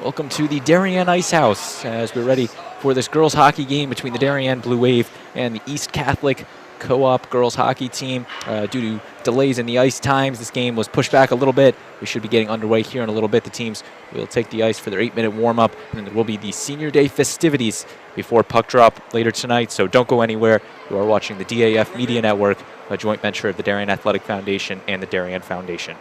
Welcome to the Darien Ice House as we're ready for this girls hockey game between the Darien Blue Wave and the East Catholic Co-op girls hockey team. Due to delays in the ice times, this game was pushed back a little bit. We should be getting underway here in a little bit. The teams will take the ice for their 8-minute warm-up, and then there will be the Senior Day festivities before puck drop later tonight, so don't go anywhere. You are watching the DAF Media Network, a joint venture of the Darien Athletic Foundation and the Darien Foundation.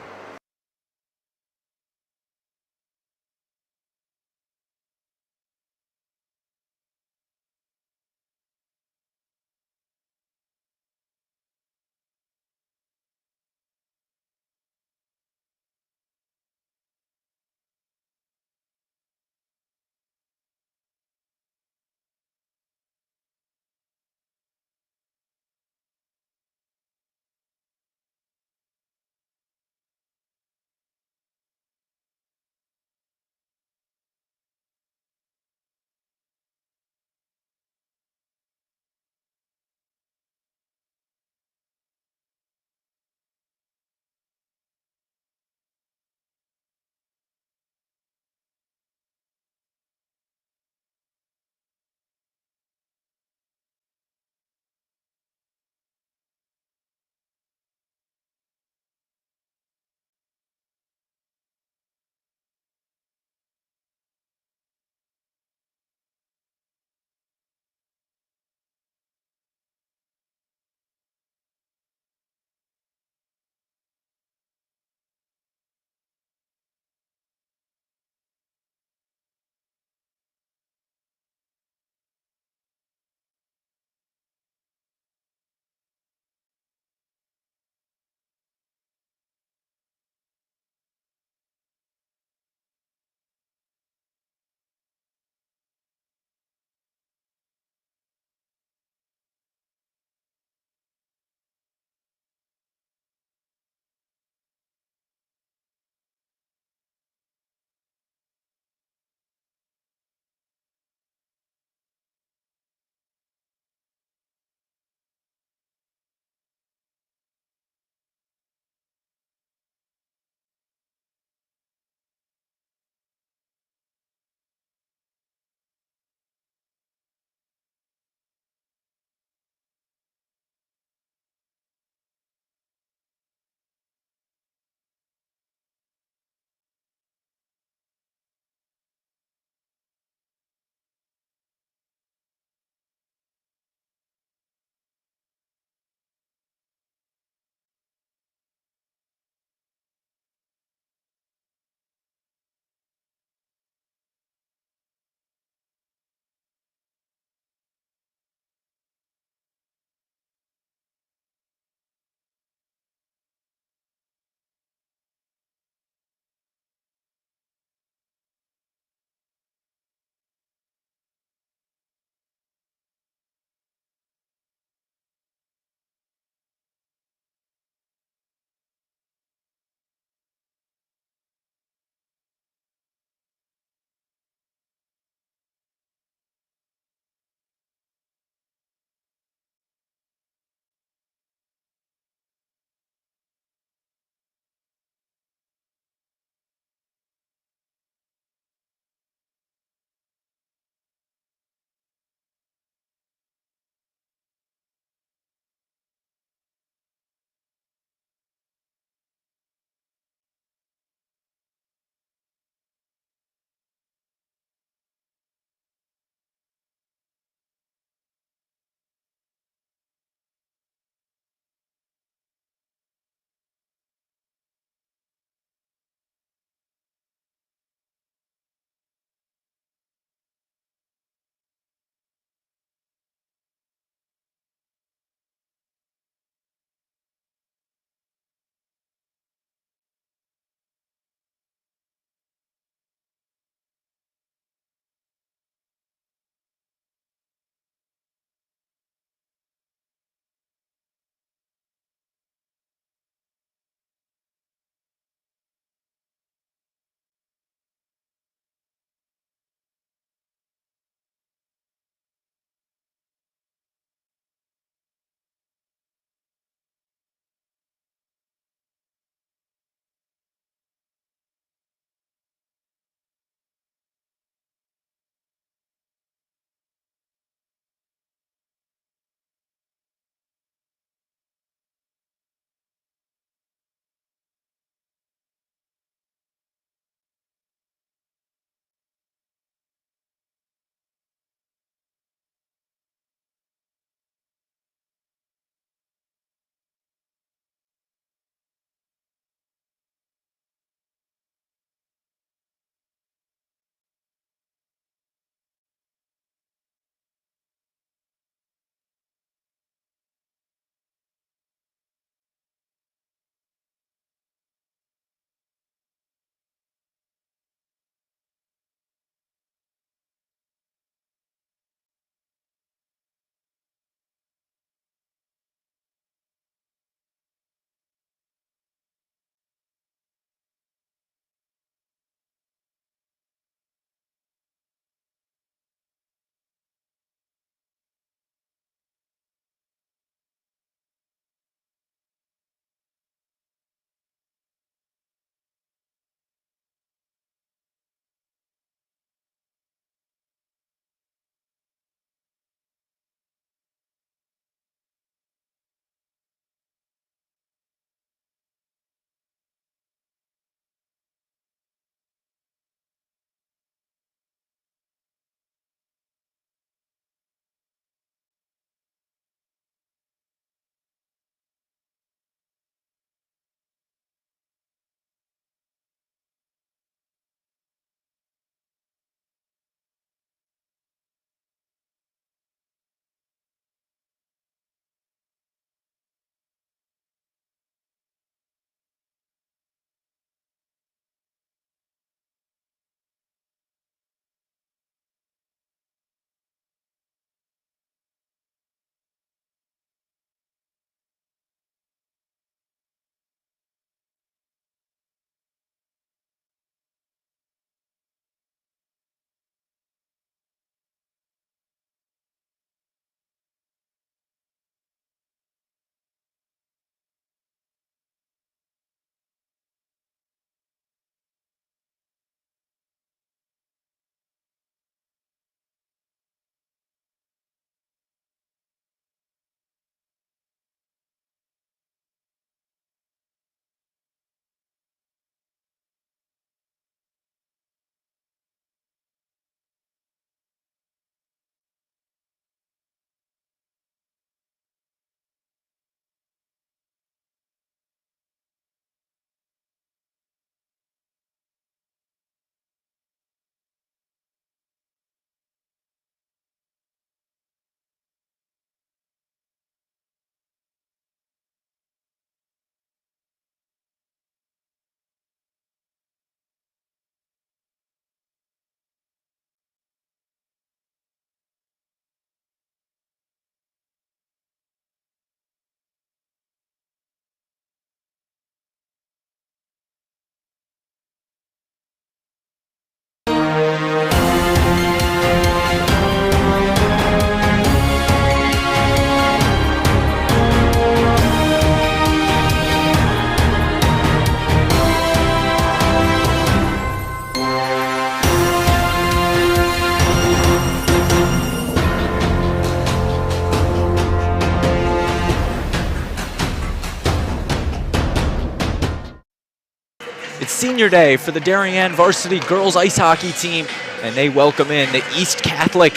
senior day for the Darien Varsity girls ice hockey team, and they welcome in the East Catholic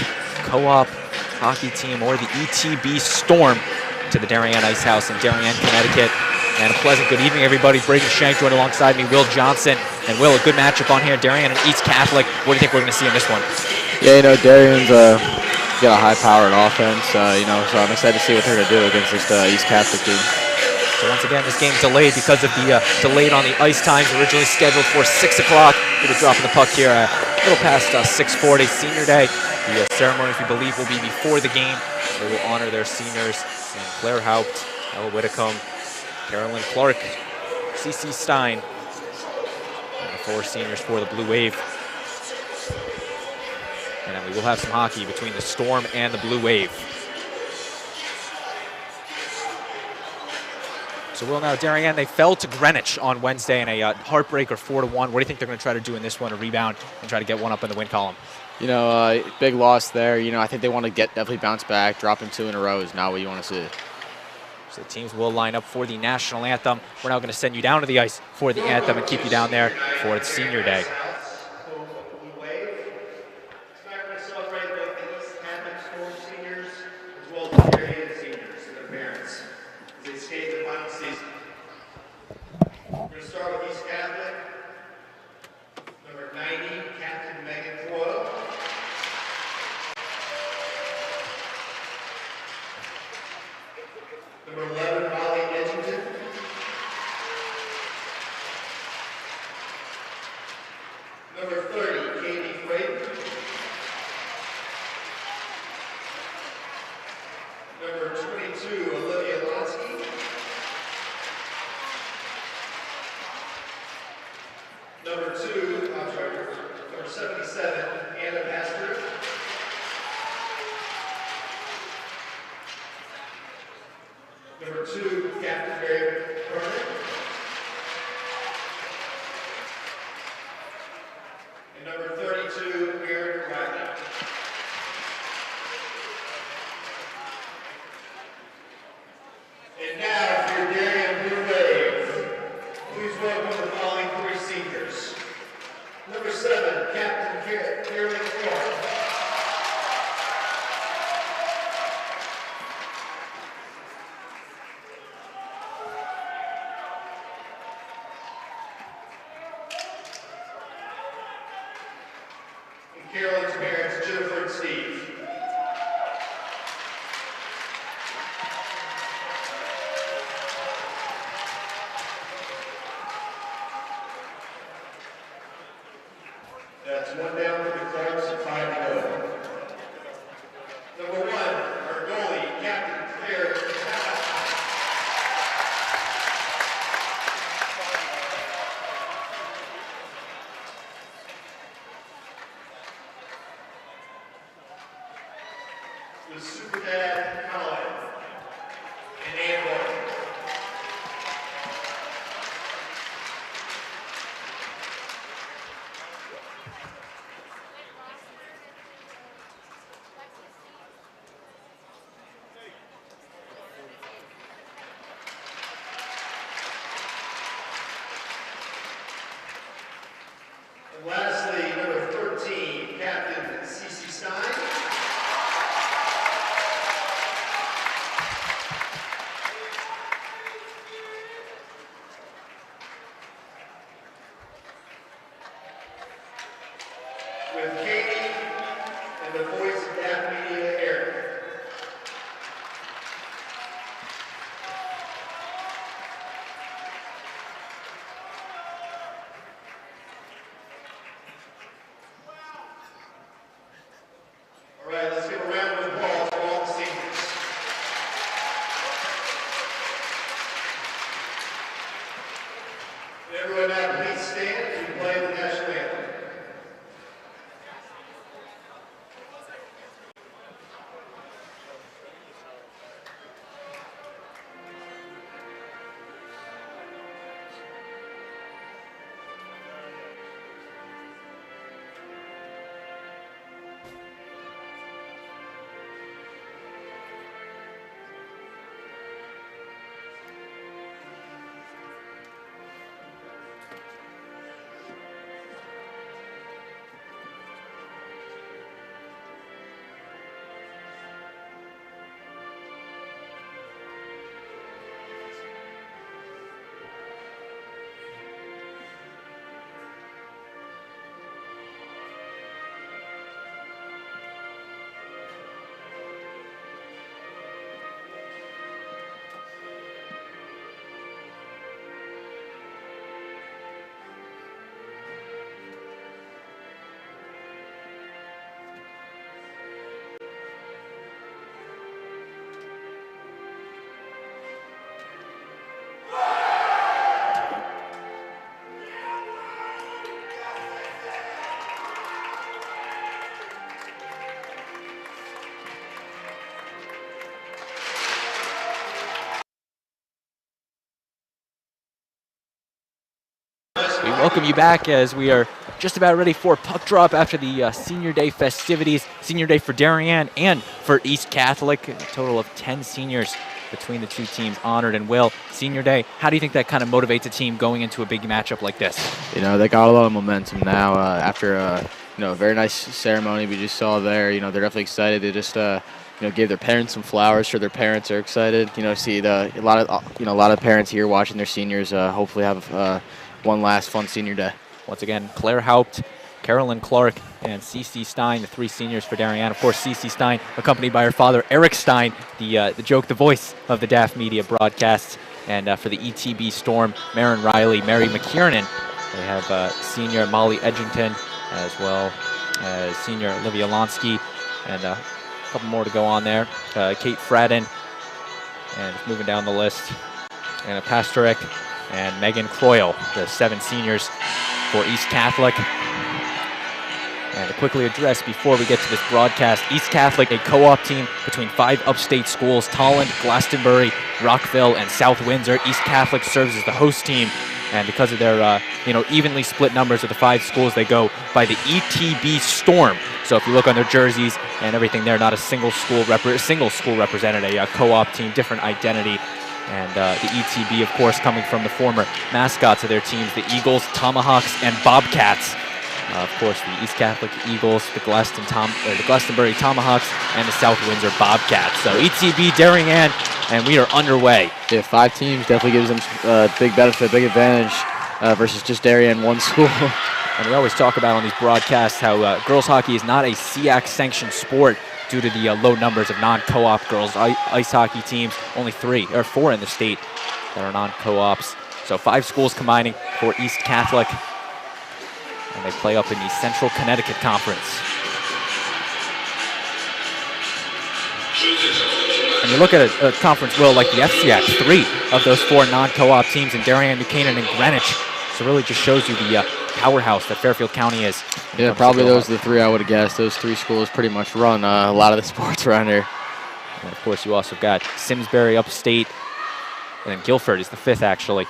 Co-op hockey team, or the ETB Storm, to the Darien Ice House in Darien, Connecticut. And a pleasant good evening, everybody. Braden Shank joined alongside me, Will Johnson. And Will, a good matchup on here, Darien and East Catholic. What do you think we're going to see in this one? Yeah, Darien's got a high-powered offense, so I'm excited to see what they're going to do against this East Catholic team. So once again, this game delayed because of the delayed on the ice times, originally scheduled for 6 o'clock. We'll be dropping the puck here a little past 6:40, senior day. The ceremony, if you believe, will be before the game. They will honor their seniors, and Claire Haupt, Ella Whitcomb, Carolyn Clark, C.C. Stein, and the 4 seniors for the Blue Wave. And then we will have some hockey between the Storm and the Blue Wave. So Will, now Darien, they fell to Greenwich on Wednesday in a heartbreaker 4-1. What do you think they're going to try to do in this one, to rebound and try to get one up in the win column? Big loss there. I think they want to definitely bounce back. Dropping 2 in a row is not what you want to see. So the teams will line up for the national anthem. We're now going to send you down to the ice for the anthem and keep you down there for the senior day. Carolyn's parents, Jennifer and Steve. That's 1 down for the Clarks and 5 to go. Number 1, our goalie, Captain Claire. The Super Dad, Colin, and Ann Boyd. And lastly, number 13, Captain C.C. Stein. welcome you back as we are just about ready for puck drop after the Senior Day festivities. Senior Day for Darien and for East Catholic. A total of 10 seniors between the two teams honored. And Will, Senior Day, how do you think that kind of motivates a team going into a big matchup like this? You know, they got a lot of momentum now after a very nice ceremony we just saw there. You know, they're definitely excited. They just gave their parents some flowers. Sure, their parents are excited. You know, see a lot of parents here watching their seniors hopefully have one last fun Senior Day. Once again, Claire Haupt, Carolyn Clark, and C.C. Stein, the three seniors for Darien. Of course, C.C. Stein, accompanied by her father, Eric Stein, the voice of the DAF Media broadcasts. And for the ETB Storm, Marin Riley, Mary McKiernan. They have senior Molly Edgington, as well as senior Olivia Lonsky, and a couple more to go on there. Kate Fradden, and moving down the list, Anna Pastoric, and Megan Croyle, the 7 seniors for East Catholic. And to quickly address before we get to this broadcast, East Catholic, a co-op team between 5 upstate schools, Tolland-Glastonbury-Rockville, and South Windsor. East Catholic serves as the host team, and because of their evenly split numbers of the 5 schools, they go by the ETB Storm. So if you look on their jerseys and everything, they're not a single school represented, a co-op team, different identity. And the ETB, of course, coming from the former mascots of their teams, the Eagles, Tomahawks, and Bobcats. Of course, the East Catholic Eagles, the Glastonbury Tomahawks, and the South Windsor Bobcats. So ETB, Darien, and we are underway. Yeah, 5 teams definitely gives them a big benefit, big advantage versus just Darien, one school. And we always talk about on these broadcasts how girls hockey is not a SEAC-sanctioned sport due to the low numbers of non-co-op girls ice hockey teams. Only 3 or 4 in the state that are non-co-ops. So 5 schools combining for East Catholic, and they play up in the Central Connecticut Conference. And you look at a conference, Will, like the FCX, 3 of those 4 non-co-op teams in Darien, New Canaan, and Greenwich. So it really just shows you the powerhouse that Fairfield County is. Yeah, probably those are the 3 I would have guessed. Those 3 schools pretty much run a lot of the sports around here. And of course, you also got Simsbury upstate, and then Guilford is the 5th, actually.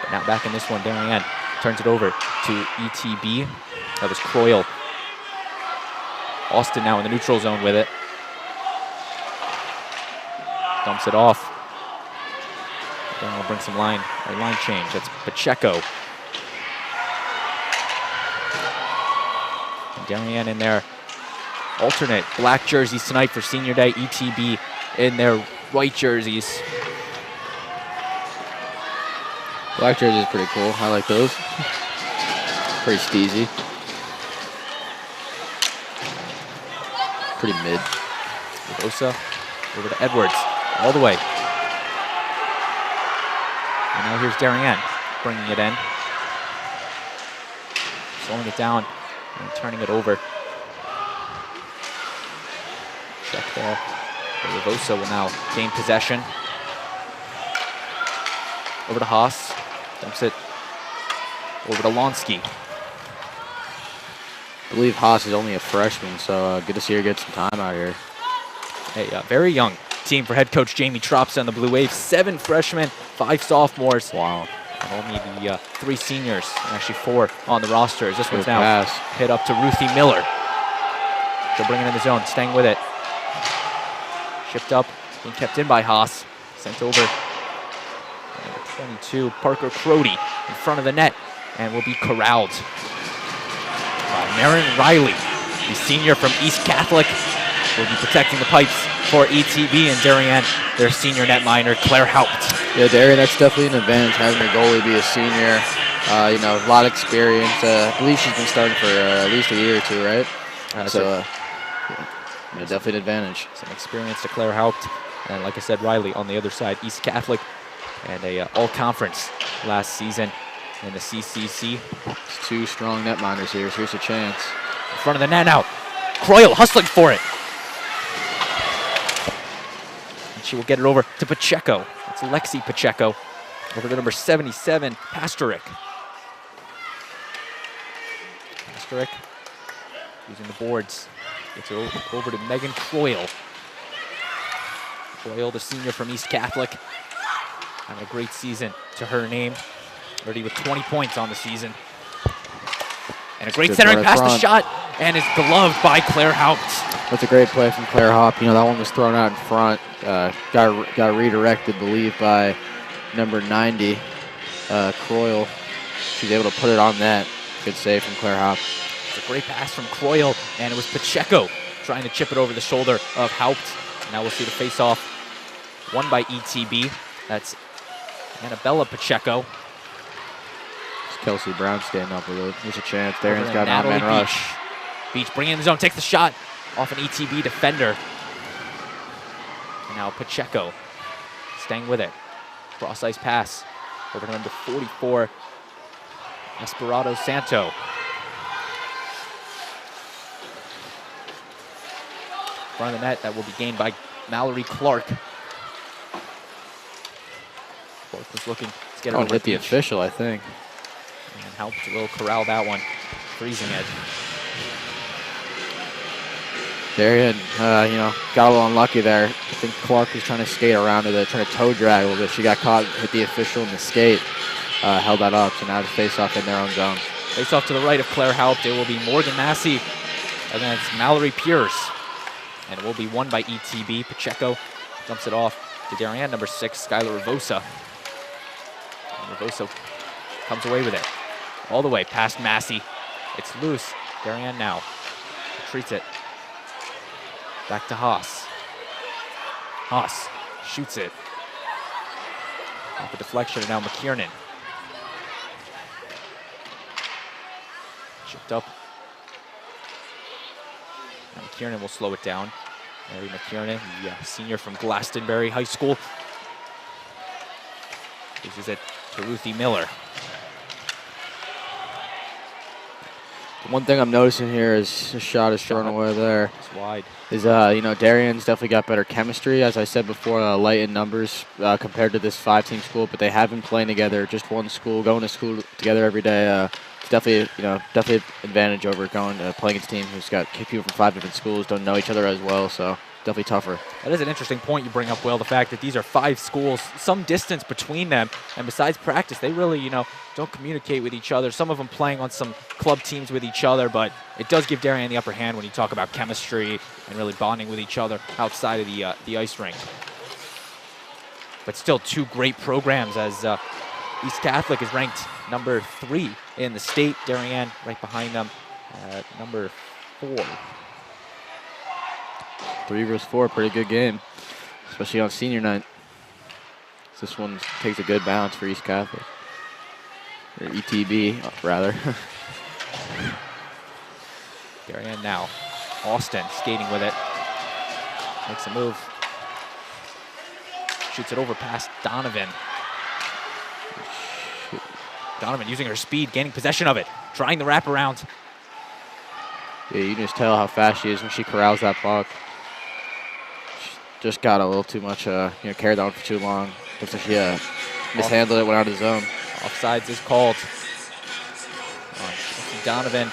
But now back in this one, Darien turns it over to ETB. That was Croyle. Austin now in the neutral zone with it. Dumps it off. Then we'll bring some line change. That's Pacheco. And Darien in their alternate black jerseys tonight for Senior Day. ETB in their white jerseys. Black jersey is pretty cool. I like those. Pretty steezy. Pretty mid. Rosa over to Edwards, all the way. And now here's Darien bringing it in. Slowing it down and turning it over. Check there. Revosa will now gain possession. Over to Haas. Dumps it over to Lonsky. I believe Haas is only a freshman, so good to see her get some time out here. A very young team for head coach Jamie Tropsa on the Blue Wave. 7 freshmen, 5 sophomores. Wow. And only the 3 seniors, and actually 4 on the roster. As this one's now pass. hit up to Ruthie Miller. She'll bring it in the zone, staying with it. Shipped up, being kept in by Haas. Sent over. Number 22, Parker Crody in front of the net, and will be corralled by Marin Riley, the senior from East Catholic, will be protecting the pipes for ETB, and Darien, their senior netminder, Claire Haupt. Yeah, Darien, that's definitely an advantage having your goalie be a senior. A lot of experience. I believe she's been starting for at least a year or 2, right? Definitely an advantage. Some experience to Claire Haupt, and like I said, Riley on the other side, East Catholic, and a all-conference last season in the CCC. It's 2 strong netminders here. Here's a chance. In front of the net now. Croyle hustling for it. And she will get it over to Pacheco. It's Lexi Pacheco. Over to number 77, Pastoric. Pastoric using the boards. Gets it over to Megan Croyle. Croyle, the senior from East Catholic. Having a great season to her name. Already with 20 points on the season. And a great Good centering run pass, the front. shot, and is gloved by Claire Haupt. That's a great play from Claire Haupt. You know, that one was thrown out in front. Got redirected, believe, by number 90, Croyle. She's able to put it on net. Good save from Claire Haupt. It's a great pass from Croyle, and it was Pacheco trying to chip it over the shoulder of Haupt. Now we'll see the face-off won by ETB. That's Annabella Pacheco. Kelsey Brown standing up with it. There's a chance. Darien's got an Natalie on-man rush. Beach bringing in the zone, takes the shot off an ETB defender. And now Pacheco staying with it. Cross-ice pass over to number 44, Esperado Santo. Front of the net, that will be gained by Mallory Clark. Clark was looking to get it over Hit the Beach. official, I think. And Haupt will corral that one. Freezing it. Darien, you know, got a little unlucky there. I think Clark was trying to skate around it, trying to toe drag a little bit. She got caught, hit the official in the skate, held that up. So now it's face off in their own zone. Face off to the right of Claire Haupt. It will be Morgan Massey against Mallory Pierce. And it will be won by ETB. Pacheco dumps it off to Darien, number 6, Skylar Ravosa. And Ravosa comes away with it. All the way past Massey. It's loose. Darien now retreats it. Back to Haas. Haas shoots it. Off the deflection, and now McKiernan. Chipped up. Now McKiernan will slow it down. Mary McKiernan, the senior from Glastonbury High School. Loses it to Ruthie Miller. The one thing I'm noticing here is the shot is thrown away there. It's wide. Is, you know, Darien's definitely got better chemistry, as I said before, light in numbers compared to this 5-team school, but they have been playing together, just one school, going to school together every day. It's definitely, you know, definitely an advantage over going playing against a team who's got people from 5 different schools, don't know each other as well, so definitely tougher. That is an interesting point you bring up, Will, the fact that these are 5 schools, some distance between them, and besides practice, they really, you know, don't communicate with each other. Some of them playing on some club teams with each other, but it does give Darien the upper hand when you talk about chemistry and really bonding with each other outside of the ice rink. But still 2 great programs, as East Catholic is ranked number 3 in the state. Darien right behind them at number 4. 3 versus 4, pretty good game, especially on senior night. This one takes a good balance for East Catholic. Or ETB, rather. Darien now. Austin skating with it. Makes a move. Shoots it over past Donovan. Donovan using her speed, gaining possession of it. Trying the wraparound. Yeah, you can just tell how fast she is when she corrals that puck. She just got a little too much, you know, carried that one for too long. Looks like she mishandled it, went out of the zone. Offsides is called. Donovan,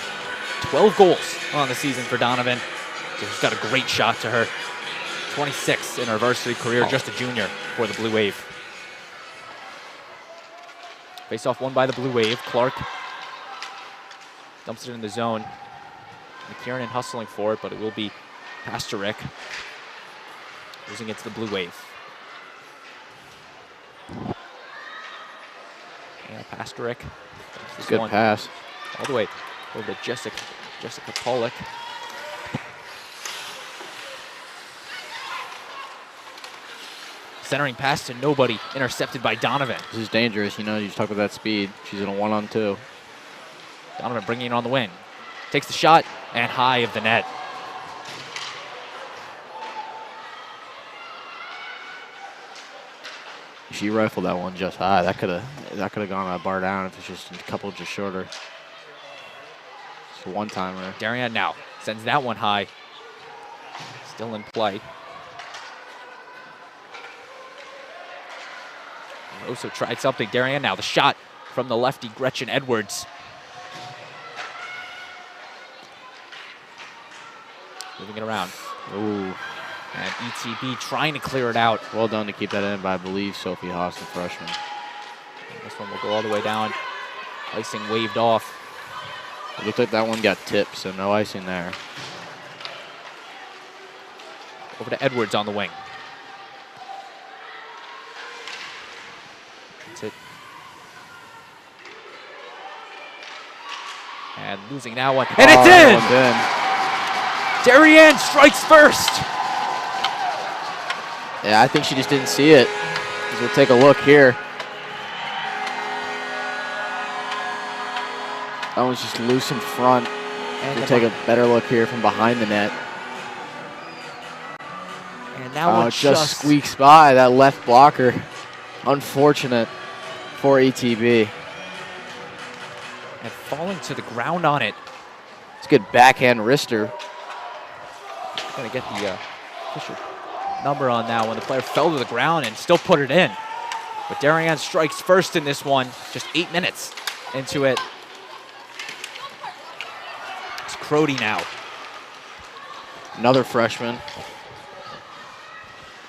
12 goals on the season for Donovan. So she's got a great shot to her. 26 in her varsity career, just a junior for the Blue Wave. Face-off won by the Blue Wave. Clark dumps it in the zone. McKiernan hustling for it, but it will be Pasterik. Losing it to the Blue Wave. Yeah, Pasterik. Good pass. All the way over to Jessica Pollock. Centering pass to nobody, intercepted by Donovan. This is dangerous, you know, you talk about that speed. She's in a 1-on-2. Donovan bringing it on the wing. Takes the shot, and high of the net. She rifled that one just high. That could have gone a bar down if it's just a couple just shorter. It's a one-timer. Darien now sends that one high. Still in play. Also tried something. Darien now the shot from the lefty Gretchen Edwards. Moving it around. Ooh. And ETB trying to clear it out. Well done to keep that in by, I believe, Sophie Haas, the freshman. This one will go all the way down. Icing waved off. It looked like that one got tipped, so no icing there. Over to Edwards on the wing. That's it. And losing that one. And it's in! Darien strikes first. Yeah, I think she just didn't see it. We'll take a look here. That one's just loose in front. And we'll take a better look here from behind the net. And that one just squeaks by that left blocker. Unfortunate for ETB. And falling to the ground on it. It's a good backhand wrister. Gonna get the official number on that one. The player fell to the ground and still put it in. But Darien strikes first in this one, just 8 minutes into it. It's Crody now. Another freshman.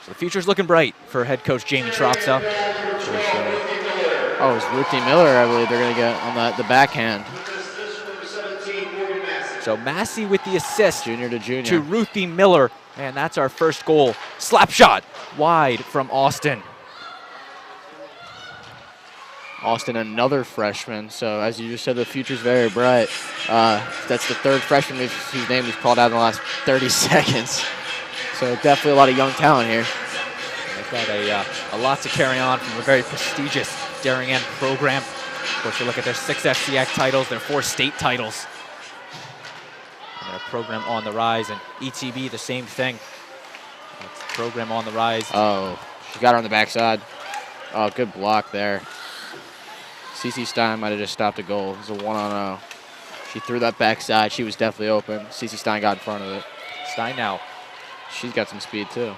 So the future's looking bright for head coach Jamie Tropsa. Oh, it's Ruthie Miller, I believe they're going to get on the backhand. So Massey with the assist. Junior to junior. To Ruthie Miller. And that's our first goal. Slap shot wide from Austin. Austin, another freshman. So as you just said, the future's very bright. That's the third freshman whose name we've called out in the last 30 seconds. So definitely a lot of young talent here. They've got a lot to carry on from a very prestigious Darien program. Of course, you look at their 6 FCX titles, their 4 state titles. And their program on the rise, and ETB the same thing. That's the program on the rise. Oh, she got her on the backside. Oh, good block there. CC Stein might have just stopped a goal. It was a 1-on-0. She threw that backside. She was definitely open. CC Stein got in front of it. Stein now. She's got some speed too.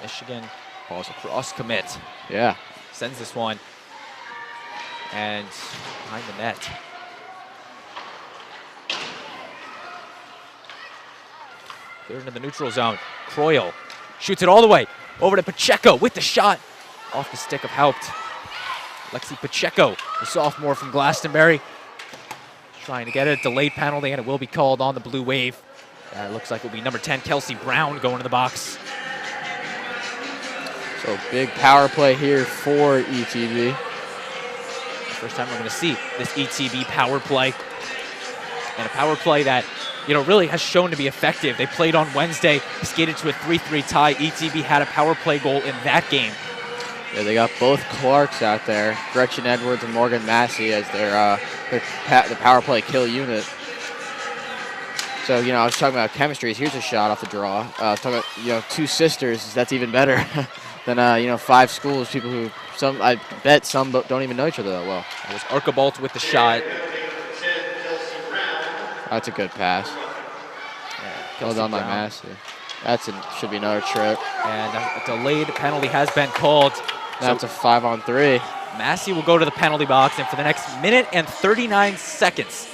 Michigan falls across commit. Yeah. Sends this one. And behind the net. Cleared into the neutral zone. Croyle shoots it all the way over to Pacheco with the shot off the stick of Haupt. Lexi Pacheco, the sophomore from Glastonbury, trying to get a delayed penalty, and it will be called on the Blue Wave. It looks like it will be number 10, Kelsey Brown, going to the box. So big power play here for ETB. First time we're going to see this ETB power play. And a power play that, really has shown to be effective. They played on Wednesday, skated to a 3-3 tie. ETB had a power play goal in that game. Yeah, they got both Clarks out there, Gretchen Edwards and Morgan Massey, as the power play kill unit. So, I was talking about chemistry. Here's a shot off the draw. I was talking about, 2 sisters. That's even better than, 5 schools, people who, I bet some don't even know each other that well. It was Archibald with the shot. That's a good pass. Yeah, well done by Massey. Should be another trip. And a delayed penalty has been called. That's a 5-on-3. Massey will go to the penalty box, and for the next minute and 39 seconds,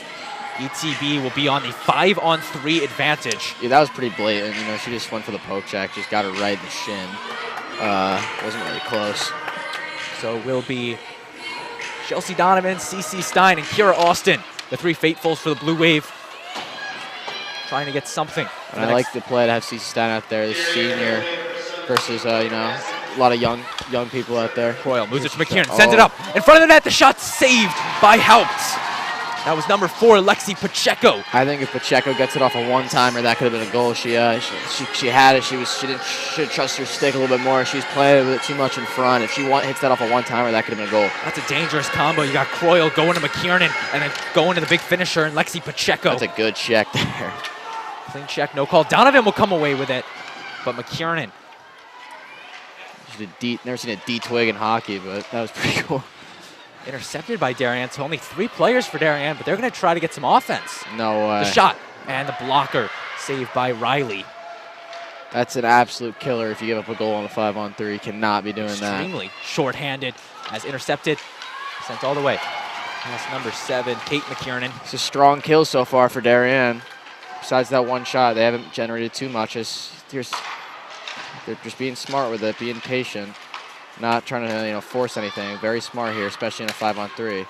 ETB will be on the 5-on-3 advantage. Yeah, that was pretty blatant. She just went for the poke check, just got her right in the shin. Wasn't really close. So it will be Chelsea Donovan, CC Stein, and Kira Austin, the 3 faithfuls for the Blue Wave, trying to get something. And I like the play to have CC Stein out there, the senior, versus, a lot of young people out there. Croyle moves it to McKiernan, sends it up in front of the net. The shot saved by Haupt. That was number 4, Lexi Pacheco. I think if Pacheco gets it off a one-timer, that could have been a goal. She had it. Should trust her stick a little bit more. She's playing a bit too much in front. If she hits that off a one-timer, that could have been a goal. That's a dangerous combo. You got Croyle going to McKiernan and then going to the big finisher and Lexi Pacheco. That's a good check there. Clean check, no call. Donovan will come away with it, but McKiernan. Never seen a D-twig in hockey, but that was pretty cool. Intercepted by Darien, so only 3 players for Darien, but they're going to try to get some offense. No way. The shot and the blocker saved by Riley. That's an absolute killer if you give up a goal on a 5-on-3. You cannot be doing that. Extremely short-handed as intercepted, sent all the way. That's number 7, Kate McKiernan. It's a strong kill so far for Darien. Besides that one shot, they haven't generated too much. They're just being smart with it, being patient. not trying to force anything. Very smart here, especially in a 5-on-3.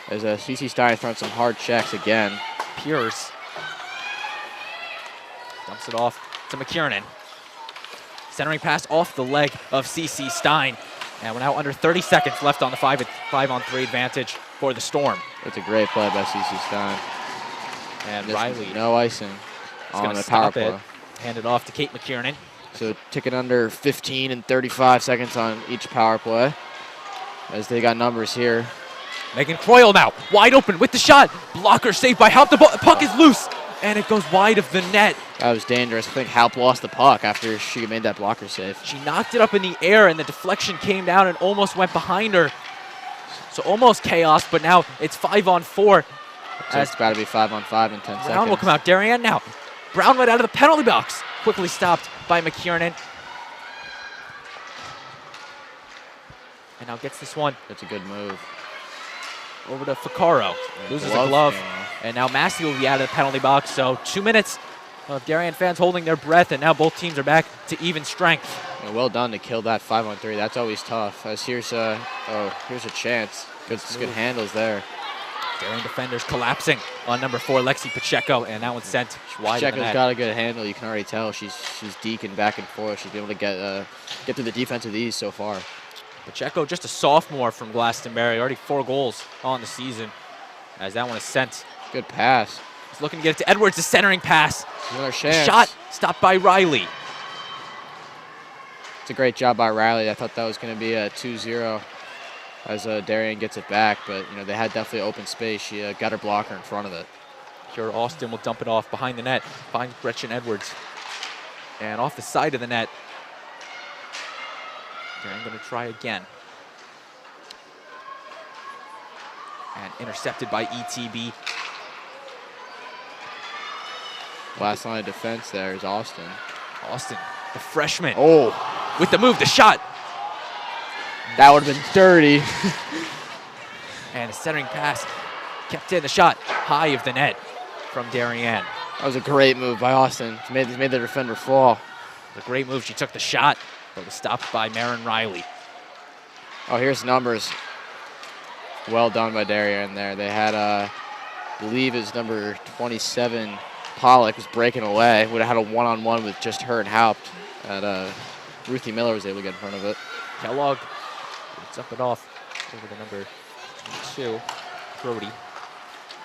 As CC Stein throwing some hard checks again. Pierce dumps it off to McKiernan. Centering pass off the leg of CC Stein. And we're now under 30 seconds left on the 5-on-3 advantage for the Storm. It's a great play by CC Stein. And Just Riley no icing on the power play. Hand it off to Kate McKiernan. So ticking under 15 and 35 seconds on each power play. As they got numbers here. Megan Croyle now, wide open with the shot. Blocker saved by Haupt. The puck is loose, and it goes wide of the net. That was dangerous. I think Haupt lost the puck after she made that blocker save. She knocked it up in the air, and the deflection came down and almost went behind her. So almost chaos, but now it's 5-on-4. So it's about to be 5-on-5 in 10 seconds. Brown will come out. Darien now. Brown right out of the penalty box. Quickly stopped by McKiernan. And now gets this one. That's a good move. Over to Ficaro. Loses a glove. And now Massey will be out of the penalty box. So 2 minutes of Darien fans holding their breath. And now both teams are back to even strength. Yeah, well done to kill that 5-on-3. That's always tough. As here's a chance. Good handles there. Darien defenders collapsing on number 4, Lexi Pacheco. And that one's sent wide of the Pacheco's net. got a good handle. You can already tell she's deking back and forth. She's been able to get through the defense with ease so far. Pacheco, just a sophomore from Glastonbury, already 4 goals on the season, as that one is sent. Good pass. He's looking to get it to Edwards, the centering pass. Another chance. Shot stopped by Riley. It's a great job by Riley. I thought that was going to be a 2-0 as Darien gets it back, but they had definitely open space. She got her blocker in front of it. Here Austin will dump it off behind the net, finds Gretchen Edwards. And off the side of the net, Darien going to try again. And intercepted by ETB. Last line of defense there is Austin. Austin, the freshman. Oh, with the move, the shot. That would have been dirty. And a centering pass kept in the shot high of the net from Darien. That was a great move by Austin. She made the defender fall. It was a great move. She took the shot, but was stopped by Marin Riley. Oh, here's numbers. Well done by Darien there. They had, I believe his number 27, Pollock, was breaking away. Would have had a one-on-one with just her and Haupt. And Ruthie Miller was able to get in front of it. Kellogg puts up it off over to number 2, Crody.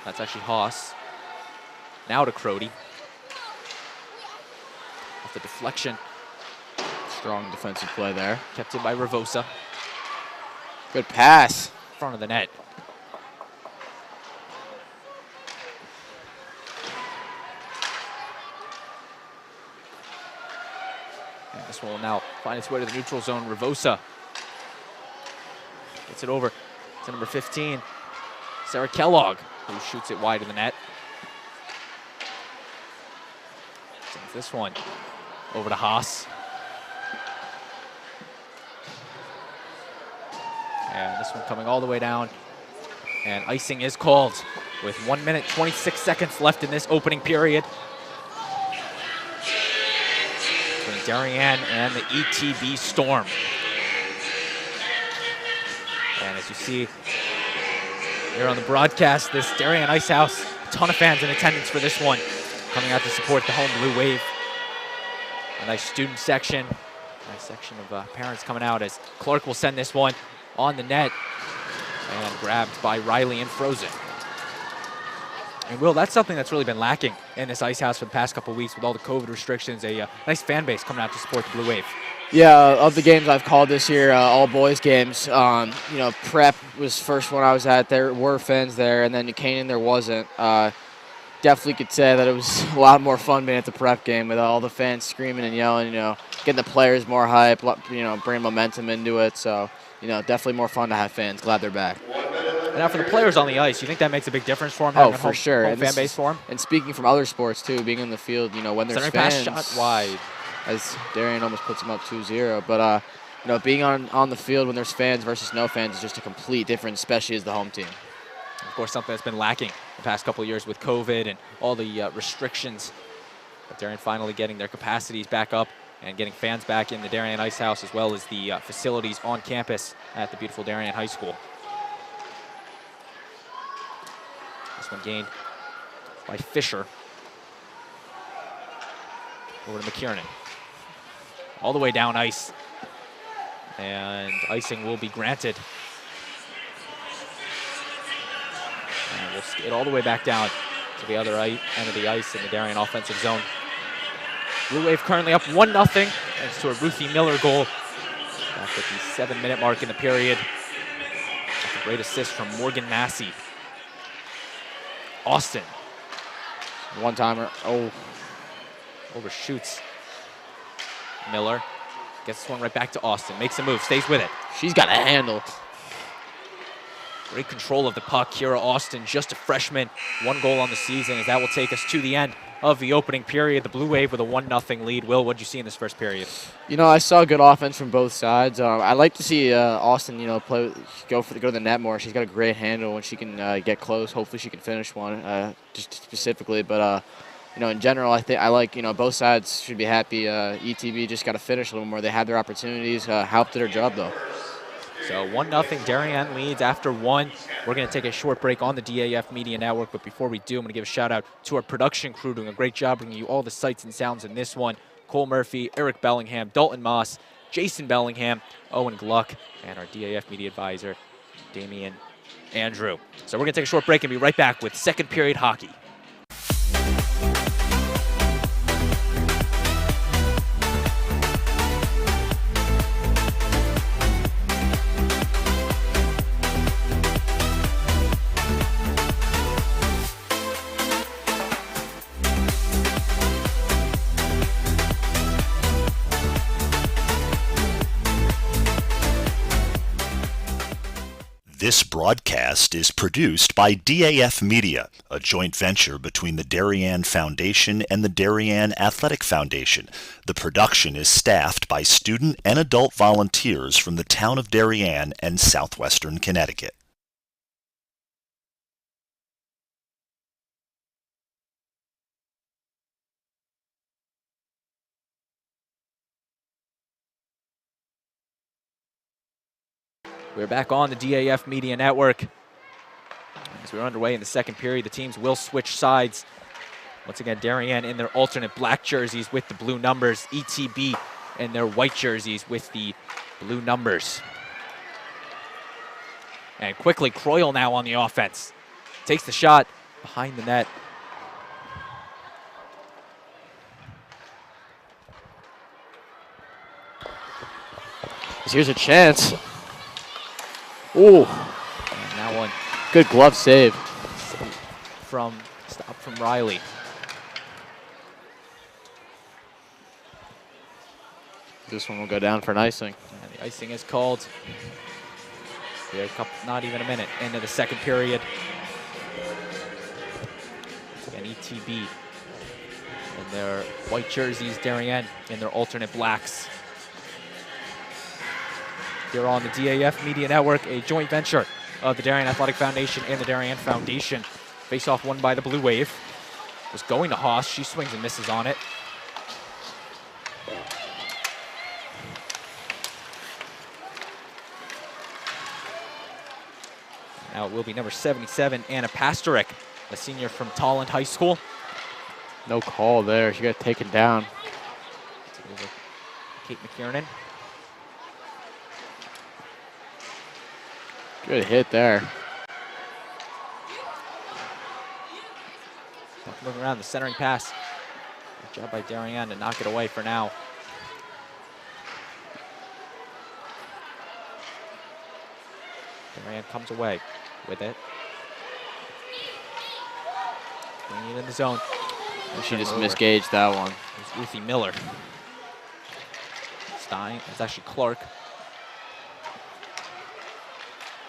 That's actually Haas. Now to Crody. Off the deflection. Strong defensive play there. Kept in by Ravosa. Good pass. Front of the net. And this one will now find its way to the neutral zone. Ravosa gets it over to number 15, Sarah Kellogg, who shoots it wide of the net. Sends this one over to Haas. And this one coming all the way down. And icing is called with 1 minute, 26 seconds left in this opening period. Between Darien and the ETB Storm. And as you see here on the broadcast, this Darien Ice House, a ton of fans in attendance for this one, coming out to support the home Blue Wave. A nice student section, nice section of parents coming out as Clark will send this one on the net and grabbed by Riley and frozen. And Will, that's something that's really been lacking in this Ice House for the past couple of weeks with all the COVID restrictions, a nice fan base coming out to support the Blue Wave. Yeah, of the games I've called this year, all boys games, prep was the first one I was at. There were fans there, and then Canaan there wasn't. Definitely could say that it was a lot more fun being at the prep game with all the fans screaming and yelling, getting the players more hype, bringing momentum into it. So, definitely more fun to have fans. Glad they're back. And now for the players on the ice, you think that makes a big difference for them? Having Oh, for home, sure. Home fan base for them? And speaking from other sports, too, being in the field, when there's Centering fans. pass shot wide. As Darien almost puts them up 2-0. But, being on the field when there's fans versus no fans is just a complete difference, especially as the home team. Of course, something that's been lacking the past couple of years with COVID and all the restrictions. But Darien finally getting their capacities back up and getting fans back in the Darien Ice House as well as the facilities on campus at the beautiful Darien High School. This one gained by Fisher. Over to McKiernan. All the way down ice. And icing will be granted. And we'll skate all the way back down to the other end of the ice in the Darien offensive zone. Blue Wave currently up 1-0 thanks to a Ruthie Miller goal. Back at the 7-minute mark in the period. That's a great assist from Morgan Massey. Austin. One-timer. Oh. Overshoots Miller. Gets this one right back to Austin. Makes a move. Stays with it. She's got a handle. Great control of the puck. Kira Austin, just a freshman. 1 goal on the season, as that will take us to the end of the opening period. The Blue Wave with a 1-0 lead. Will, what did you see in this first period? You know, I saw good offense from both sides. I like to see Austin, you know, go to the net more. She's got a great handle when she can get close. Hopefully, she can finish one, just specifically. But you know, in general, I like, you know, both sides should be happy. ETB just got to finish a little more. They had their opportunities. Helped did her job though. So 1-0 Darien leads after 1. We're going to take a short break on the DAF Media Network, but before we do, I'm going to give a shout out to our production crew doing a great job bringing you all the sights and sounds in this one. Cole Murphy, Eric Bellingham, Dalton Moss, Jason Bellingham, Owen Gluck, and our DAF Media Advisor, Damian Andrew. So we're going to take a short break and be right back with second period hockey. This broadcast is produced by DAF Media, a joint venture between the Darien Foundation and the Darien Athletic Foundation. The production is staffed by student and adult volunteers from the town of Darien and southwestern Connecticut. We're back on the DAF Media Network. As we're underway in the second period, the teams will switch sides. Once again, Darien in their alternate black jerseys with the blue numbers. ETB in their white jerseys with the blue numbers. And quickly, Croyle now on the offense. Takes the shot behind the net. Here's a chance. Ooh. And that one. Good glove save. Stop from Riley. This one will go down for an icing. And the icing is called. Not even a minute into the second period. Again, ETB in their white jerseys, Darien in their alternate blacks. Here on the DAF Media Network, a joint venture of the Darien Athletic Foundation and the Darien Foundation. Face-off won by the Blue Wave. Was going to Haas. She swings and misses on it. Now it will be number 77, Anna Pasterik, a senior from Tolland High School. No call there. She got taken down. Kate McKiernan. Good hit there. Moving around the centering pass. Good job by Darien to knock it away for now. Darien comes away with it. Bringing it in the zone. And she just misgauged that one. It's Ruthie Miller. Stein. It's actually Clark.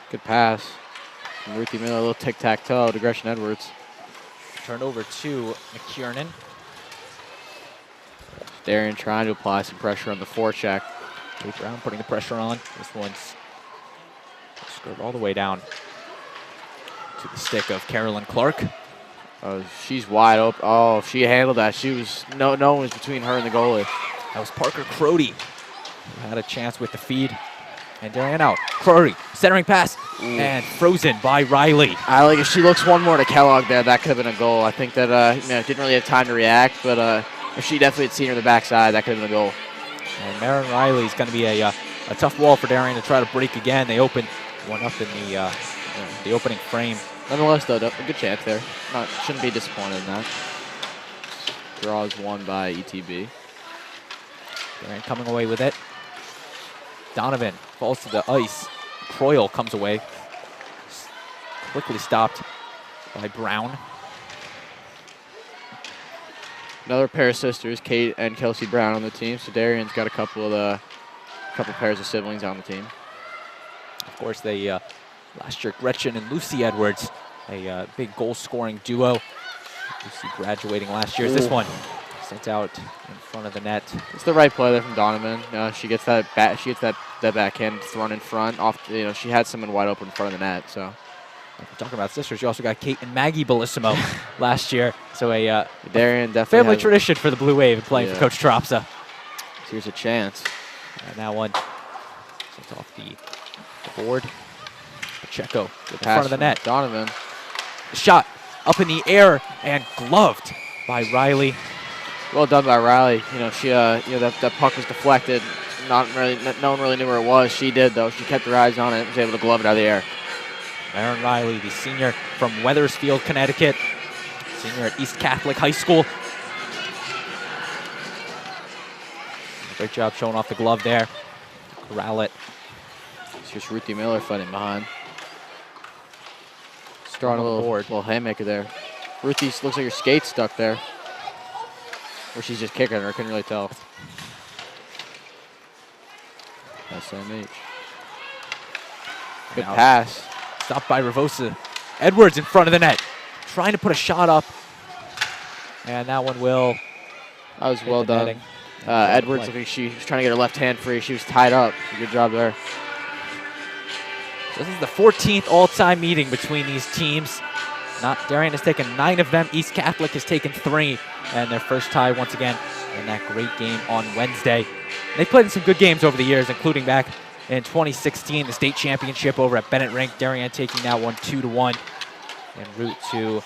Good pass from Ruthie Miller. A little tic-tac-toe to Gretchen Edwards. Turned over to McKiernan. Darien trying to apply some pressure on the forecheck. Kate Brown putting the pressure on. This one's scrubbed all the way down to the stick of Carolyn Clark. Oh, she's wide open. Oh, she handled that. She was no one was between her and the goalie. That was Parker Crody, who had a chance with the feed. And Darien out. Crody, centering pass, and frozen by Riley. I like if she looks one more to Kellogg there, that could have been a goal. I think that didn't really have time to react, but if she definitely had seen her to the backside, that could have been a goal. And Marin Riley is going to be a tough wall for Darien to try to break again. They opened one up in the opening frame. Nonetheless, though, a good chance there. Shouldn't be disappointed in that. Draw is won by ETB. Darien coming away with it. Donovan falls to the ice. Croyle comes away. Quickly stopped by Brown. Another pair of sisters, Kate and Kelsey Brown, on the team. So Darien's got a couple pairs of siblings on the team. Of course, they last year Gretchen and Lucy Edwards, a big goal-scoring duo. Lucy graduating last year. This one sent out in front of the net. It's the right play there from Donovan. She gets that backhand thrown in front. She had someone wide open in front of the net. So, if we're talking about sisters, you also got Kate and Maggie Bellissimo last year. So a Darien definitely family tradition for the Blue Wave playing for Coach Tropsa. So here's a chance. And that one sent off the board. Pacheco in front of the net. Donovan. Shot up in the air and gloved by Riley. Well done by Riley. That puck was deflected. No one really knew where it was. She did, though. She kept her eyes on it and was able to glove it out of the air. Marin Riley, the senior from Wethersfield, Connecticut. Senior at East Catholic High School. Great job showing off the glove there. Corral it. Here's Ruthie Miller fighting behind. Throwing a little haymaker there. Ruthie looks like her skate's stuck there. Or she's just kicking her. I couldn't really tell. SMH. Good pass. Stopped by Ravosa. Edwards in front of the net. Trying to put a shot up. And that one will. That was well done. Edwards, looked like she was trying to get her left hand free. She was tied up. Good job there. This is the 14th all-time meeting between these teams. Darien has taken 9 of them. East Catholic has taken 3. And their first tie once again in that great game on Wednesday. They played in some good games over the years, including back in 2016, the state championship over at Bennett Rink. Darien taking that one 2-1 en route to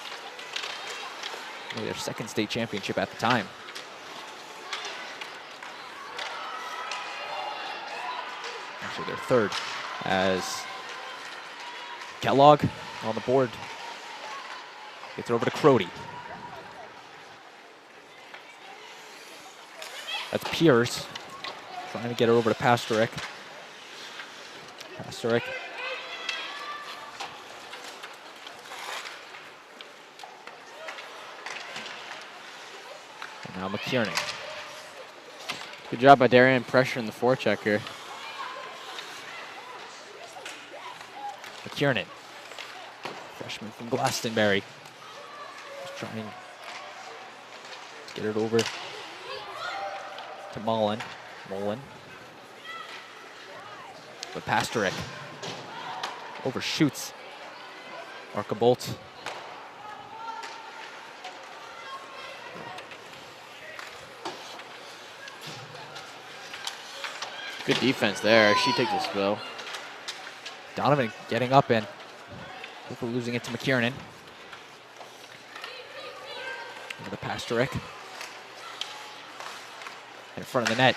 their second state championship at the time. Actually, their third, as Kellogg on the board gets it over to Crody. That's Pierce trying to get it over to Pastorik. Pastorik. And now McKiernan. Good job by Darien pressuring the forecheck here. McKiernan, freshman from Glastonbury. Just trying to get it over to Mullen. But Pastorik overshoots Arcabolt. Good defense there. She takes a spill. Donovan getting up and losing it to McKiernan. Over to Pastorik. In front of the net.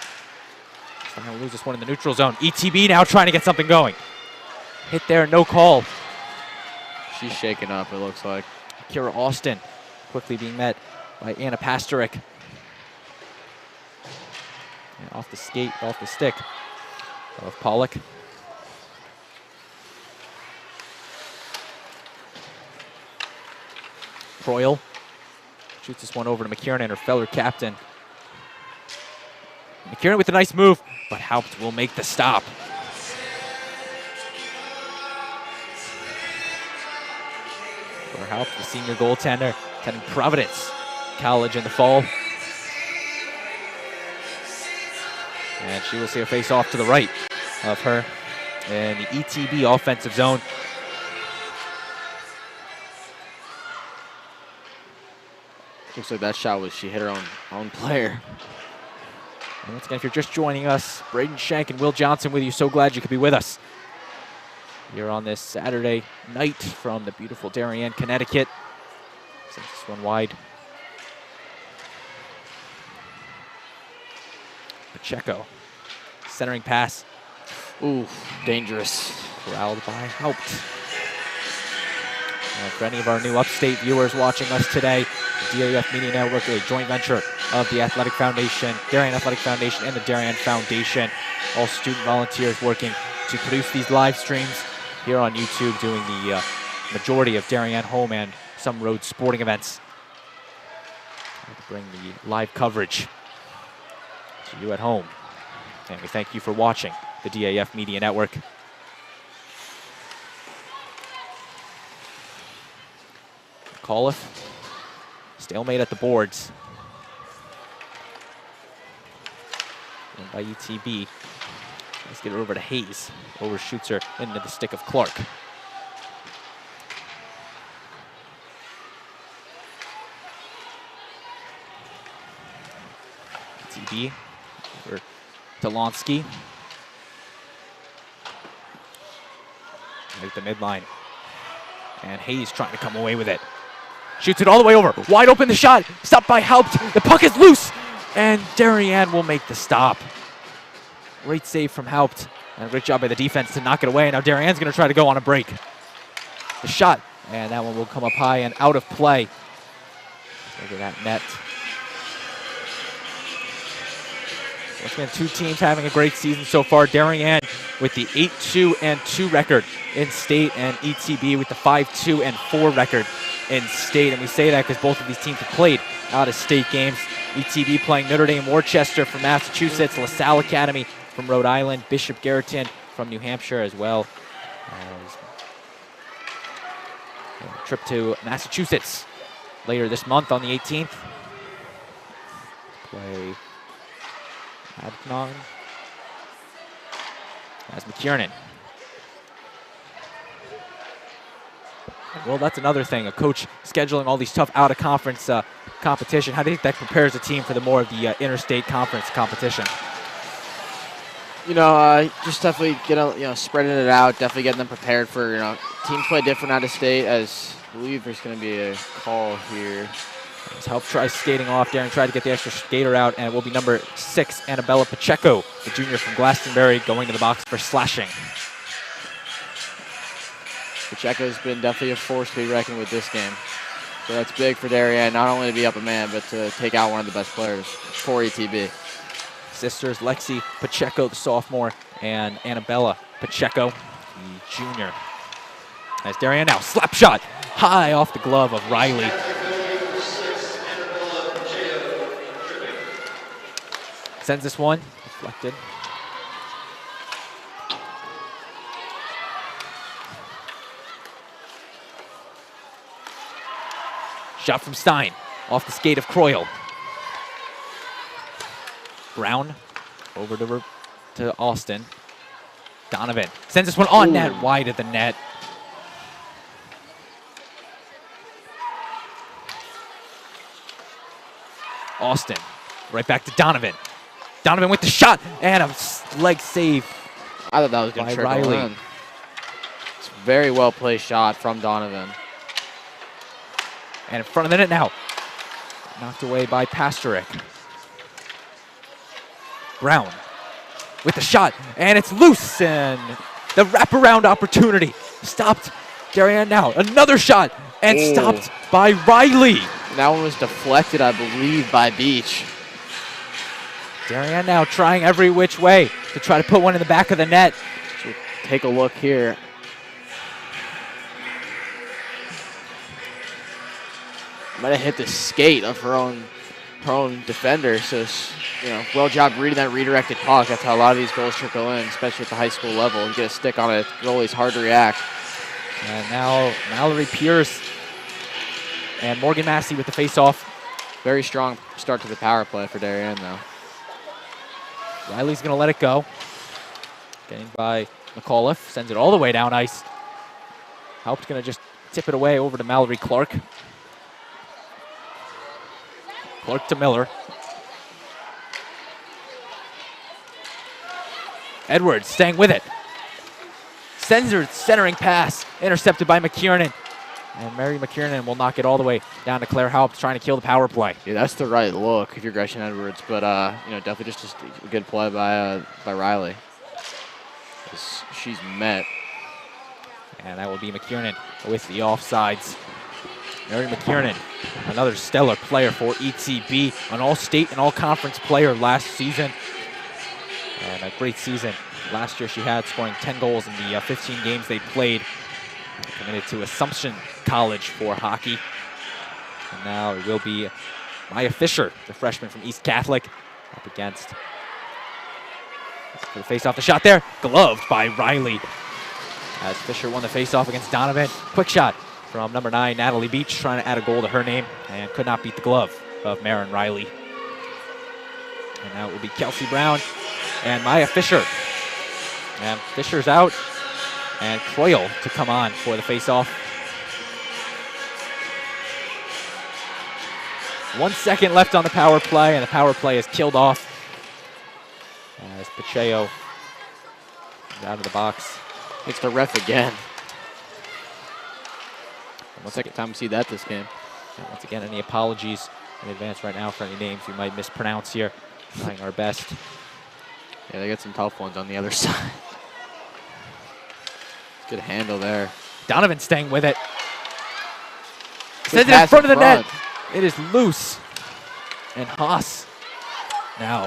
Trying to lose this one in the neutral zone. ETB now trying to get something going. Hit there, no call. She's shaken up, it looks like. Kira Austin quickly being met by Anna Pastorik. And off the stick of Pollock. Croyle shoots this one over to McKiernan, her fellow captain. McKiernan with a nice move, but Haupt will make the stop. For Haupt, the senior goaltender, attending Providence College in the fall. And she will see a face-off to the right of her in the ETB offensive zone. Looks like that shot she hit her own player. And once again, if you're just joining us, Braden Shank and Will Johnson with you. So glad you could be with us here on this Saturday night from the beautiful Darien, Connecticut. Sends this one wide. Pacheco, centering pass. Ooh, dangerous. Corralled by Haupt. And for any of our new upstate viewers watching us today, the DAF Media Network, a joint venture of the Athletic Foundation, Darien Athletic Foundation, and the Darien Foundation. All student volunteers working to produce these live streams here on YouTube, doing the majority of Darien home and some road sporting events. To bring the live coverage to you at home. And we thank you for watching the DAF Media Network. McAuliffe, stalemate at the boards. And by ETB. Let's get it over to Hayes. Overshoots her into the stick of Clark. ETB over to Lonsky. At the midline. And Hayes trying to come away with it. Shoots it all the way over. Wide open the shot. Stopped by Haupt. The puck is loose. And Darien will make the stop. Great save from Haupt. And a great job by the defense to knock it away. Now Darien's going to try to go on a break. The shot. And that one will come up high and out of play. Look at that net. Once again, two teams having a great season so far. Darien with the 8-2-2 record in state, and ETB with the 5-2-4 record in state. And we say that because both of these teams have played out-of-state games. ETB playing Notre Dame Worcester from Massachusetts, LaSalle Academy from Rhode Island, Bishop Garreton from New Hampshire as well. A trip to Massachusetts later this month on the 18th. Play Adknon as McKiernan. Well, that's another thing, a coach scheduling all these tough out-of-conference competition. How do you think that prepares a team for the more of the interstate conference competition? Just definitely spreading it out, definitely getting them prepared for, teams play different out of state, as I believe there's going to be a call here. Help try skating off. Darien tried to get the extra skater out, and it will be number 6, Annabella Pacheco, the junior from Glastonbury, going to the box for slashing. Pacheco's been definitely a force to be reckoned with this game. So that's big for Darien, not only to be up a man, but to take out one of the best players for ETB. Sisters Lexi Pacheco, the sophomore, and Annabella Pacheco, the junior. As Darien now, slap shot, high off the glove of Riley. Sends this one, deflected. Shot from Stein, off the skate of Croyle. Brown, over to Austin. Donovan sends this one on net, wide of the net. Austin, right back to Donovan. Donovan with the shot, and a leg save. I thought that was going to trickle in. It's a very well placed shot from Donovan. And in front of the net now. Knocked away by Pasterik. Brown with the shot, and it's loose, and the wraparound opportunity. Stopped Darien now. Another shot, and stopped by Riley. That one was deflected, I believe, by Beach. Darien now trying every which way to try to put one in the back of the net. So take a look here. Might have hit the skate of her own defender. So, well job reading that redirected puck. That's how a lot of these goals trickle in, especially at the high school level. You get a stick on it, goalie's hard to react. And now Mallory Pierce and Morgan Massey with the face-off. Very strong start to the power play for Darien, though. Riley's going to let it go. Getting by McAuliffe. Sends it all the way down ice. Haupt's going to just tip it away over to Mallory Clark. Clark to Miller. Edwards staying with it. Sends her centering pass, intercepted by McKiernan. And Mary McKiernan will knock it all the way down to Claire Haupt, trying to kill the power play. Yeah, that's the right look if you're Gretchen Edwards, but definitely just a good play by Riley. She's met. And that will be McKiernan with the offsides. Mary McKiernan, another stellar player for ETB, an all-state and all-conference player last season. And a great season last year she had, scoring 10 goals in the 15 games they played. Committed to Assumption College for hockey. And now it will be Maya Fisher, the freshman from East Catholic, up against. For the face-off, the shot there, gloved by Riley. As Fisher won the face-off against Donovan. Quick shot from number 9, Natalie Beach, trying to add a goal to her name, and could not beat the glove of Marin Riley. And now it will be Kelsey Brown and Maya Fisher. And Fisher's out, and Croyle to come on for the face-off. 1 second left on the power play, and the power play is killed off as Pacheco is out of the box. It's the ref again. Second time we see that this game. And once again, any apologies in advance right now for any names we might mispronounce here. Trying our best. Yeah, they got some tough ones on the other side. Good handle there. Donovan staying with it. Good Sends it in front of the net. It is loose. And Haas now.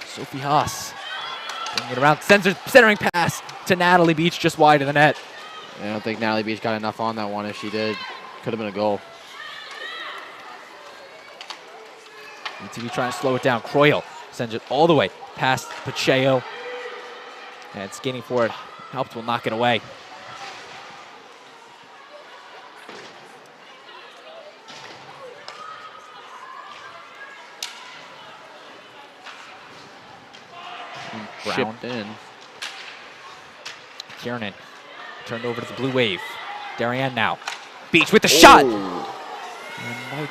Sophie Haas bringing it around. Sends her centering pass to Natalie Beach, just wide of the net. I don't think Natalie Beach got enough on that one. If she did, could have been a goal. ETB trying to slow it down. Croyle sends it all the way past Pacheco. And skating for it. Haupt will knock it away. Shipped in. Kiernan turned over to the Blue Wave. Darien now. Beach with the shot.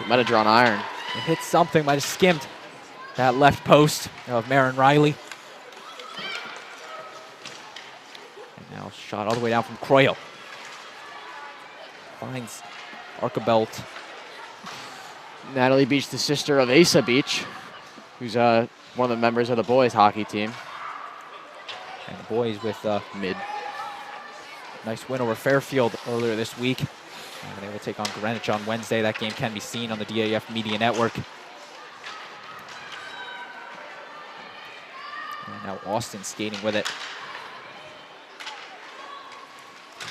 Might have drawn iron. It hit something, might have skimmed that left post of Marin Riley. And now shot all the way down from Croyle. Finds Archibald. Natalie Beach, the sister of Asa Beach, who's one of the members of the boys hockey team. And the boys with mid. Nice win over Fairfield earlier this week. And they will take on Greenwich on Wednesday. That game can be seen on the DAF Media Network. And now Austin skating with it.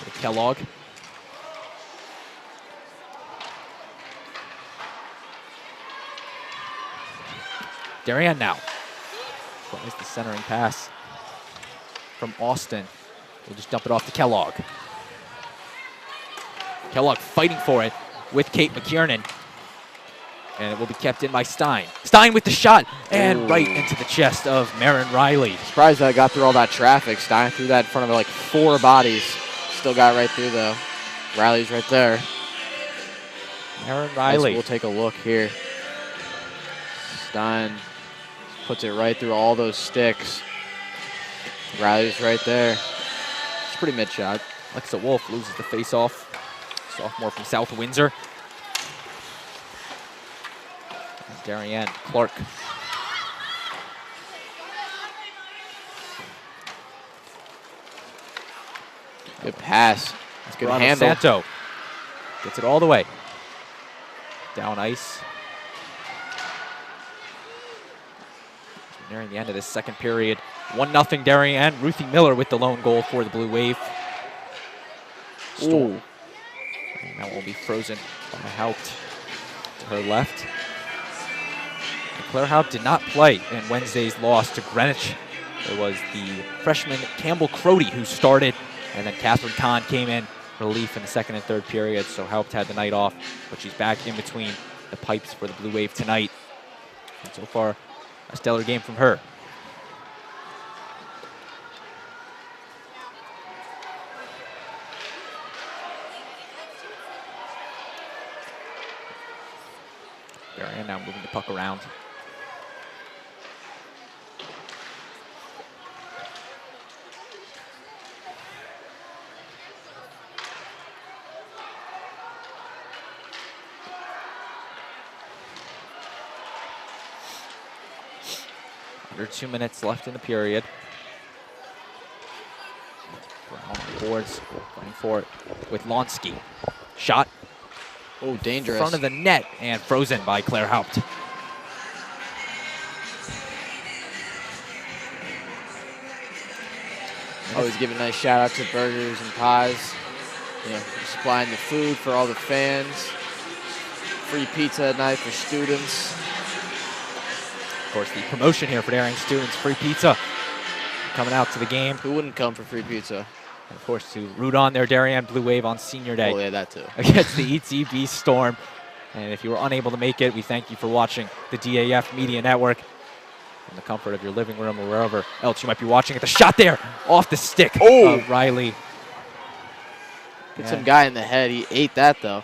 With Kellogg. Darien now. Tries the centering pass from Austin. We'll just dump it off to Kellogg. Kellogg fighting for it with Kate McKiernan. And it will be kept in by Stein. Stein with the shot, and right into the chest of Marin Riley. Surprised that I got through all that traffic. Stein threw that in front of like 4 bodies. Still got right through though. Riley's right there. Marin Riley. We'll take a look here. Stein puts it right through all those sticks. Riley's right there. It's a pretty mid shot. Alexa Wolf loses the face-off. Sophomore from South Windsor. And Darien Clark. Good pass. That's good Ronald handle. Santo gets it all the way. Down ice. Nearing the end of this second period. 1-0 Darien. Ruthie Miller with the lone goal for the Blue Wave. Storm. And that will be frozen by Haupt to her left. And Claire Haupt did not play in Wednesday's loss to Greenwich. It was the freshman Campbell Crody who started, and then Catherine Kahn came in relief in the second and third period, so Haupt had the night off, but she's back in between the pipes for the Blue Wave tonight. And so far, a stellar game from her. Darien now moving the puck around. Under 2 minutes left in the period. Brown on the boards, fighting for it with Lonsky. Shot. Oh, dangerous. In front of the net and frozen by Claire Haupt. Always give a nice shout out to Burgers and Pies. You know, supplying the food for all the fans. Free pizza at night for students. Of course, the promotion here for Darien students, free pizza coming out to the game. Who wouldn't come for free pizza? And of course, to root on their Darien Blue Wave on senior day. Oh, yeah, that too. Against the ETB Storm. And if you were unable to make it, we thank you for watching the DAF Media Network in the comfort of your living room or wherever else you might be watching it. The shot there off the stick of Riley. Hit some guy in the head. He ate that, though.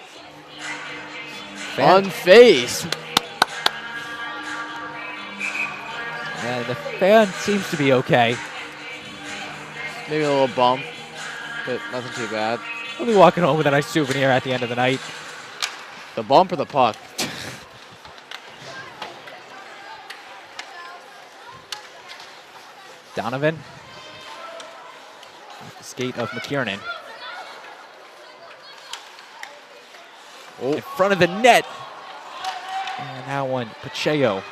Unfazed. And the fan seems to be okay. Maybe a little bump, but nothing too bad. We'll be walking home with a nice souvenir at the end of the night. The bump or the puck? Donovan. Off the skate of McKiernan. Oh. In front of the net. And that one, Pacheco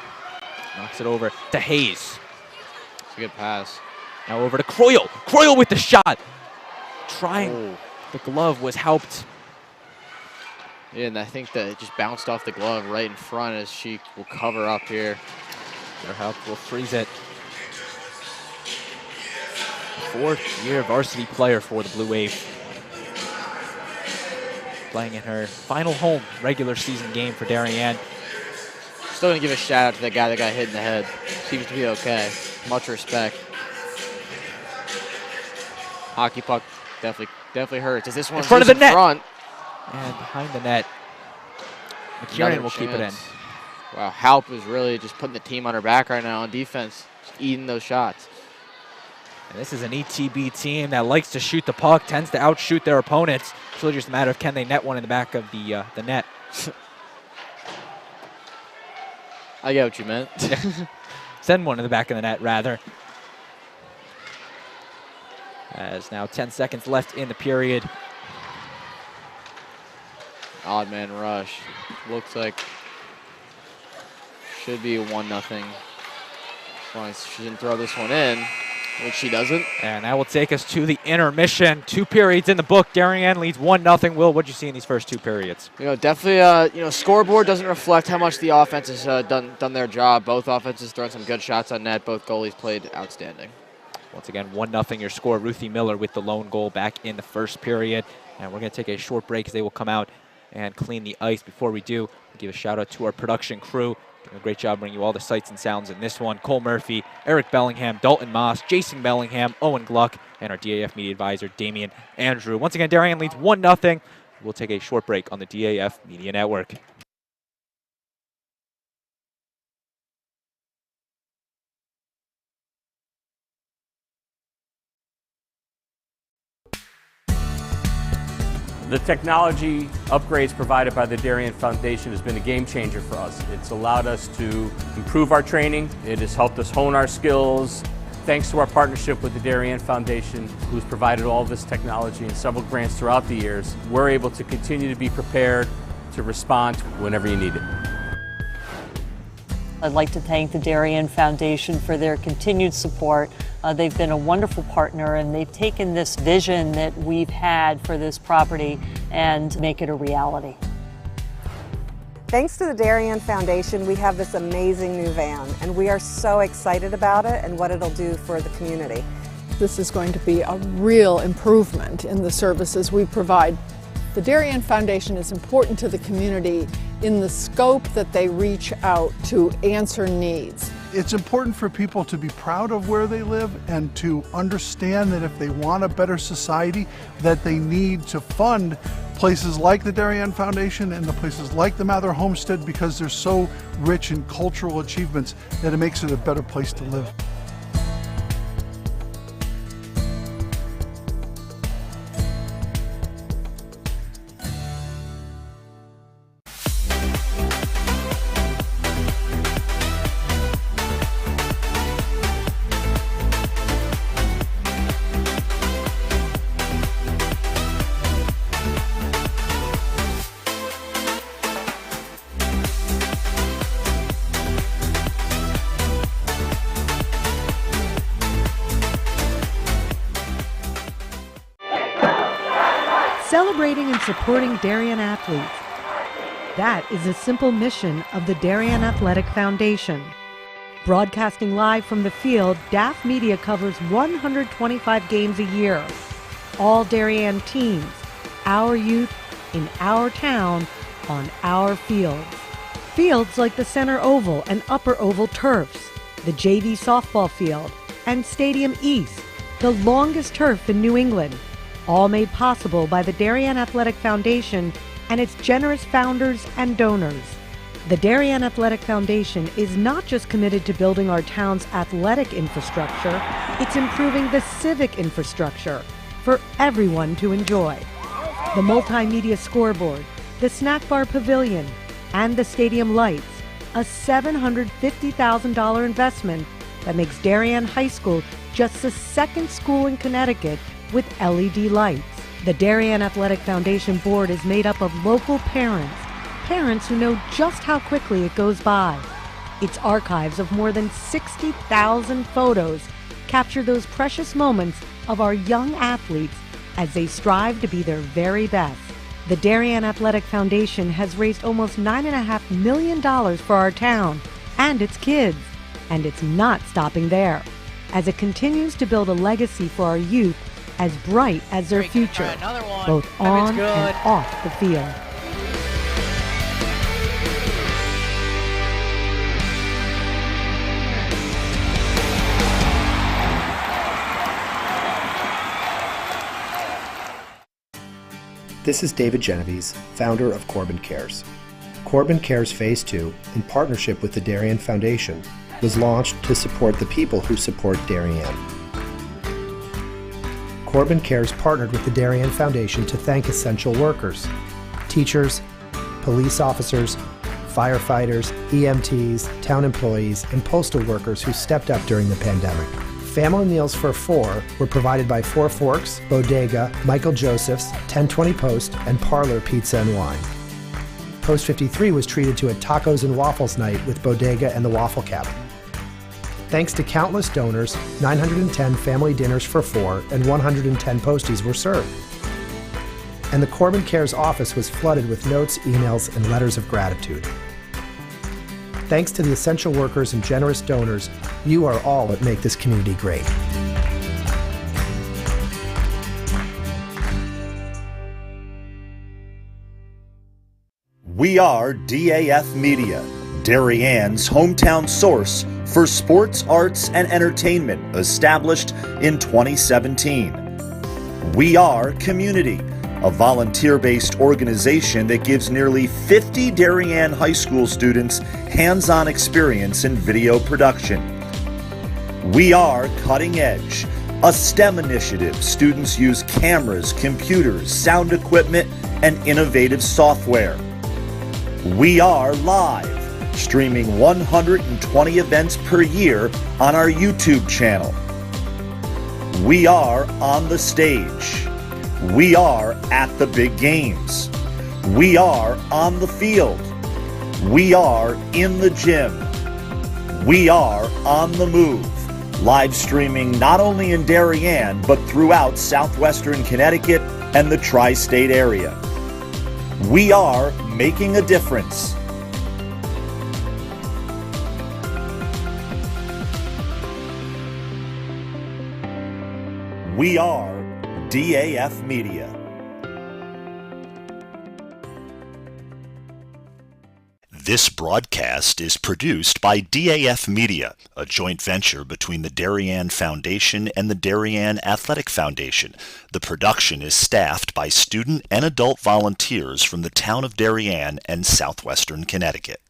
knocks it over to Hayes. It's a good pass. Now over to Croyle. Croyle with the shot. Trying. The glove was helped. Yeah, and I think that it just bounced off the glove right in front as she will cover up here. Their help will freeze it. Fourth-year varsity player for the Blue Wave. Playing in her final home regular season game for Darien. Still gonna give a shout out to that guy that got hit in the head. Seems to be okay. Much respect. Hockey puck definitely hurts. Is this one in front of the net? Front? And behind the net. McKiernan will keep it in. Wow, Halp is really just putting the team on her back right now on defense, just eating those shots. And this is an ETB team that likes to shoot the puck, tends to outshoot their opponents. It's really just a matter of can they net one in the back of the net. I get what you meant. Send one in the back of the net, rather. As now 10 seconds left in the period. Odd man rush. Looks like should be a 1-0. As long as she didn't throw this one in, which she doesn't. And that will take us to the intermission. 2 periods in the book. Darien leads 1-0. Will, what did you see in these first 2 periods? You know, definitely, scoreboard doesn't reflect how much the offense has done their job. Both offenses throwing some good shots on net. Both goalies played outstanding. Once again, 1-0 your score. Ruthie Miller with the lone goal back in the first period. And we're going to take a short break as they will come out and clean the ice. Before we do, we'll give a shout out to our production crew. Doing a great job bringing you all the sights and sounds in this one. Cole Murphy, Eric Bellingham, Dalton Moss, Jason Bellingham, Owen Gluck, and our DAF Media Advisor, Damian Andrew. Once again, Darien leads 1-0. We'll take a short break on the DAF Media Network. The technology upgrades provided by the Darien Foundation has been a game changer for us. It's allowed us to improve our training. It has helped us hone our skills. Thanks to our partnership with the Darien Foundation, who's provided all this technology and several grants throughout the years, we're able to continue to be prepared to respond whenever you need it. I'd like to thank the Darien Foundation for their continued support. They've been a wonderful partner, and they've taken this vision that we've had for this property and make it a reality. Thanks to the Darien Foundation, we have this amazing new van, and we are so excited about it and what it'll do for the community. This is going to be a real improvement in the services we provide. The Darien Foundation is important to the community in the scope that they reach out to answer needs. It's important for people to be proud of where they live and to understand that if they want a better society, that they need to fund places like the Darien Foundation and the places like the Mather Homestead because they're so rich in cultural achievements that it makes it a better place to live. celebrating and supporting Darien athletes. That is a simple mission of the Darien Athletic Foundation. Broadcasting live from the field, DAF Media covers 125 games a year. All Darien teams, our youth, in our town, on our fields. Fields like the Center Oval and Upper Oval turfs, the JV softball field, and Stadium East, the longest turf in New England, all made possible by the Darien Athletic Foundation and its generous founders and donors. The Darien Athletic Foundation is not just committed to building our town's athletic infrastructure, it's improving the civic infrastructure for everyone to enjoy. The multimedia scoreboard, the snack bar pavilion, and the stadium lights, a $750,000 investment that makes Darien High School just the second school in Connecticut with LED lights. The Darien Athletic Foundation board is made up of local parents who know just how quickly it goes by. Its archives of more than 60,000 photos capture those precious moments of our young athletes as they strive to be their very best. The Darien Athletic Foundation has raised almost $9.5 million for our town and its kids, and it's not stopping there, as it continues to build a legacy for our youth as bright as their future, both on and off the field. This is David Genovese, founder of Corbin Cares. Corbin Cares Phase 2, in partnership with the Darien Foundation, was launched to support the people who support Darien. Corbin Cares partnered with the Darien Foundation to thank essential workers, teachers, police officers, firefighters, EMTs, town employees, and postal workers who stepped up during the pandemic. Family meals for 4 were provided by Four Forks, Bodega, Michael Joseph's, 1020 Post, and Parlor Pizza and Wine. Post 53 was treated to a tacos and waffles night with Bodega and the Waffle Cabin. Thanks to countless donors, 910 family dinners for 4 and 110 posties were served. And the Corbin Cares office was flooded with notes, emails, and letters of gratitude. Thanks to the essential workers and generous donors, you are all that make this community great. We are DAF Media, Darien's hometown source for sports, arts, and entertainment, established in 2017. We Are Community, a volunteer-based organization that gives nearly 50 Darien High School students hands-on experience in video production. We Are Cutting Edge, a STEM initiative. Students use cameras, computers, sound equipment, and innovative software. We Are Live, streaming 120 events per year on our YouTube channel. We Are On the Stage. We Are At the Big Games. We Are On the Field. We Are In the Gym. We Are On the Move, live streaming not only in Darien, but throughout southwestern Connecticut and the tri-state area. We are making a difference. We are DAF Media. This broadcast is produced by DAF Media, a joint venture between the Darien Foundation and the Darien Athletic Foundation. The production is staffed by student and adult volunteers from the town of Darien and southwestern Connecticut.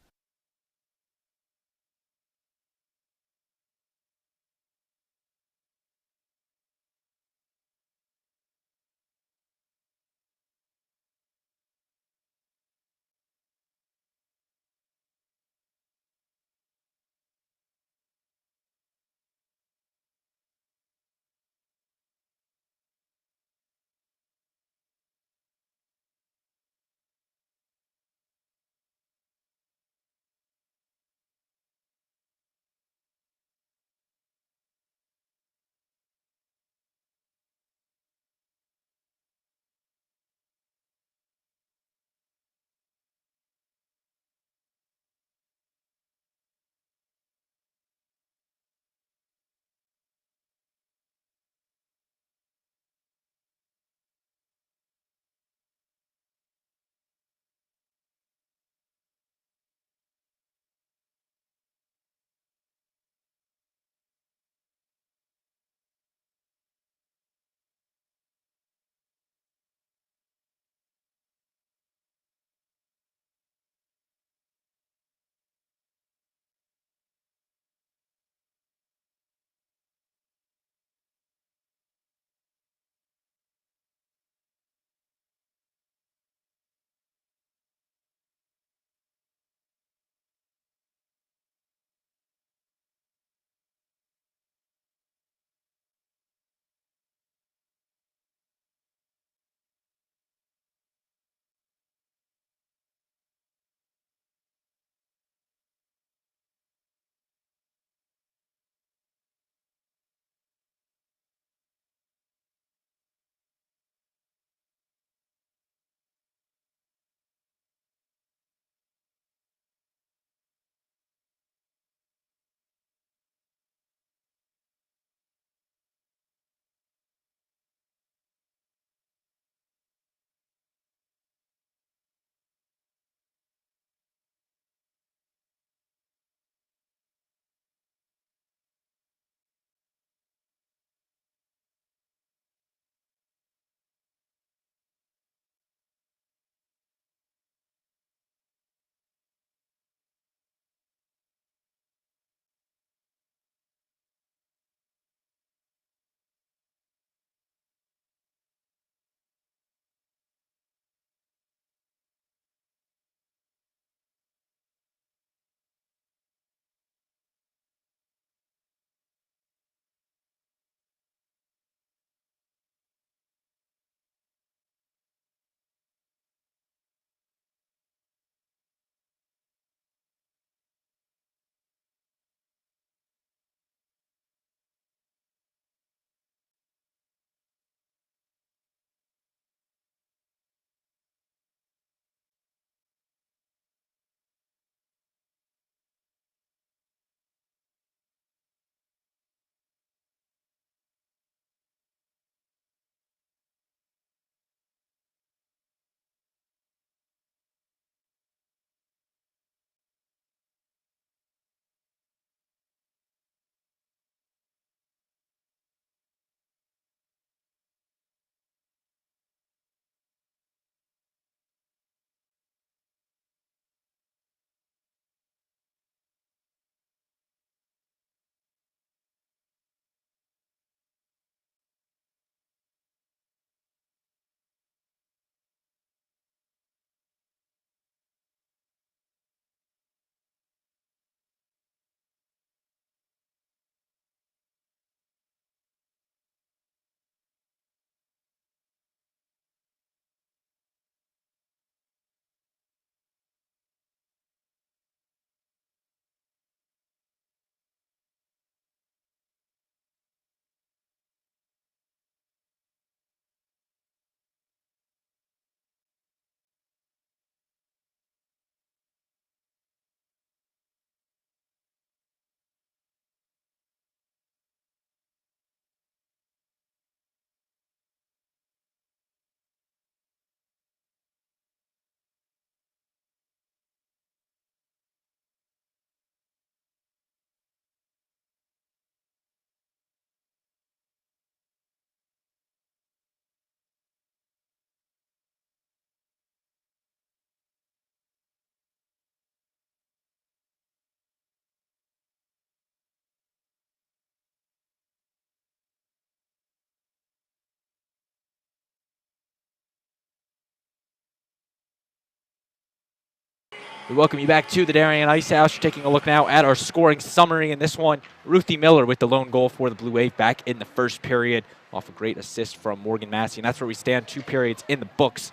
We welcome you back to the Darien Ice House. You're taking a look now at our scoring summary in this one. Ruthie Miller with the lone goal for the Blue Wave back in the first period off a great assist from Morgan Massey. And that's where we stand, 2 periods in the books.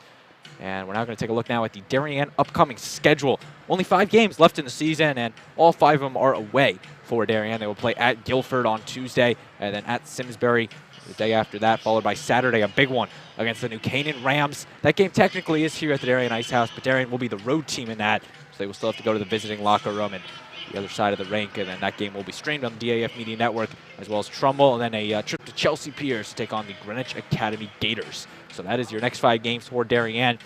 And we're now going to take a look now at the Darien upcoming schedule. Only 5 games left in the season, and all 5 of them are away for Darien. They will play at Guilford on Tuesday, and then at Simsbury the day after that, followed by Saturday, a big one against the New Canaan Rams. That game technically is here at the Darien Ice House, but Darien will be the road team in that, so they will still have to go to the visiting locker room and the other side of the rink, and then that game will be streamed on the DAF Media Network, as well as Trumbull, and then a trip to Chelsea Piers to take on the Greenwich Academy Gators. So that is your next 5 games for Darien.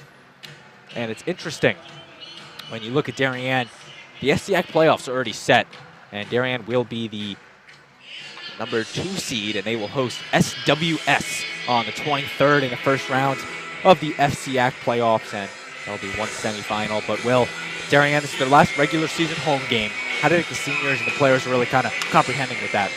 And it's interesting, when you look at Darien, the SCAC playoffs are already set, and Darien will be the number 2 seed, and they will host SWS on the 23rd in the first round of the FCAC playoffs, and that'll be one semifinal. But Darien, this is their last regular season home game. How do you think the seniors and the players are really kind of comprehending with that?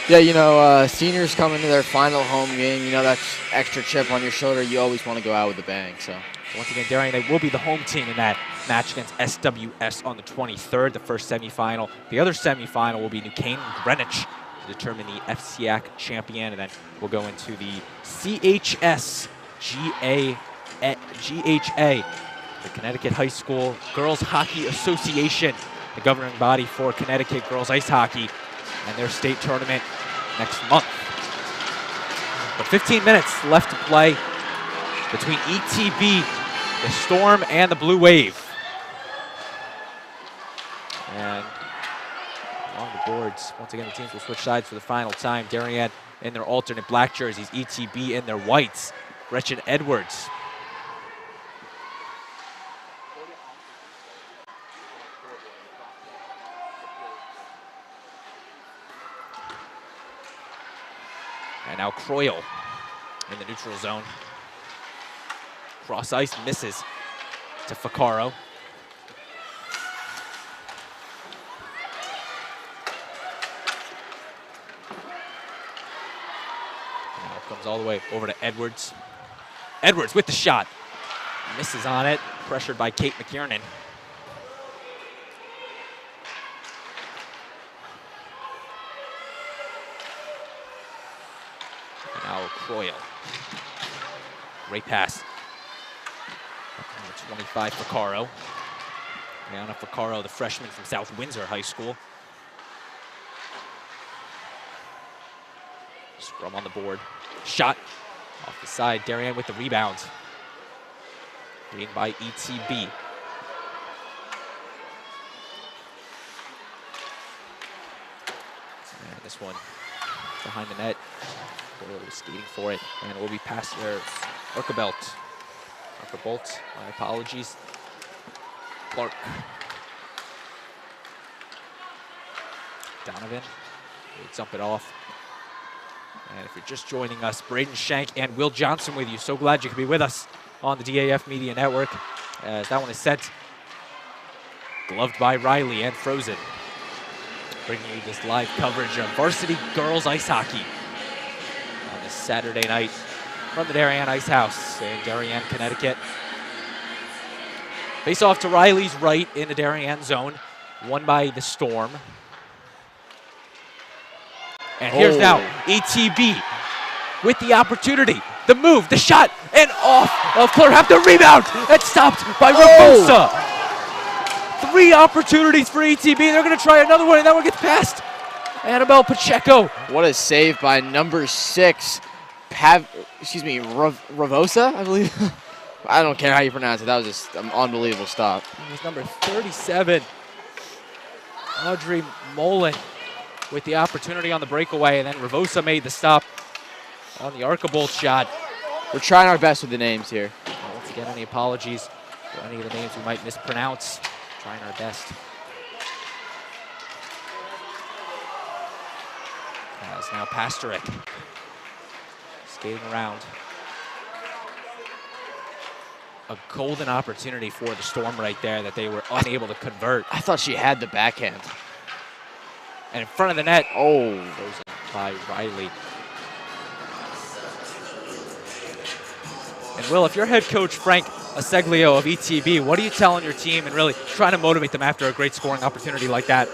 Yeah, seniors come into their final home game. That's extra chip on your shoulder. You always want to go out with a bang. So once again, Darien, they will be the home team in that match against SWS on the 23rd, the first semifinal. The other semifinal will be New Canaan Greenwich to determine the FCAC champion, and then we'll go into the GHA, the Connecticut High School Girls Hockey Association, the governing body for Connecticut girls ice hockey, and their state tournament next month. But 15 minutes left to play between ETB, the Storm, and the Blue Wave. And along the boards, once again, the teams will switch sides for the final time. Darien in their alternate black jerseys, ETB in their whites. Gretchen Edwards. And now Croyle in the neutral zone. Cross ice misses to Ficcaro. Now it comes all the way over to Edwards. Edwards with the shot. Misses on it, pressured by Kate McKiernan. And now Croyle. Great pass. Number 25, Ficcaro. Brianna Ficcaro, the freshman from South Windsor High School. Scrum on the board. Shot off the side. Darien with the rebound. Gained by ETB. And this one behind the net. Doyle was skating for it, and it will be past their Archibald. Bolt, my apologies. Clark. Donovan will dump it off. And if you're just joining us, Braden Shank and Will Johnson with you. So glad you could be with us on the DAF Media Network, as that one is sent. Gloved by Riley and frozen. Bringing you this live coverage of varsity girls ice hockey on this Saturday night from the Darien Ice House in Darien, Connecticut. Face off to Riley's right in the Darien zone, won by the Storm. And here's now ETB with the opportunity, the move, the shot, and off of Claire. Have the rebound, and stopped by Raposa. 3 opportunities for ETB. They're going to try another one, and that one gets past Annabelle Pacheco. What a save by number 6. Ravosa, I believe. I don't care how you pronounce it. That was just an unbelievable stop. It was number 37, Audrey Mullen, with the opportunity on the breakaway, and then Ravosa made the stop on the Archibald shot. We're trying our best with the names here. Once again, any apologies for any of the names we might mispronounce. Trying our best. As now Pastorik skating around. A golden opportunity for the Storm right there that they were unable to convert. I thought she had the backhand. And in front of the net, frozen by Riley. And Will, if you're head coach Frank Aseglio of ETB. What are you telling your team and really trying to motivate them after a great scoring opportunity like that?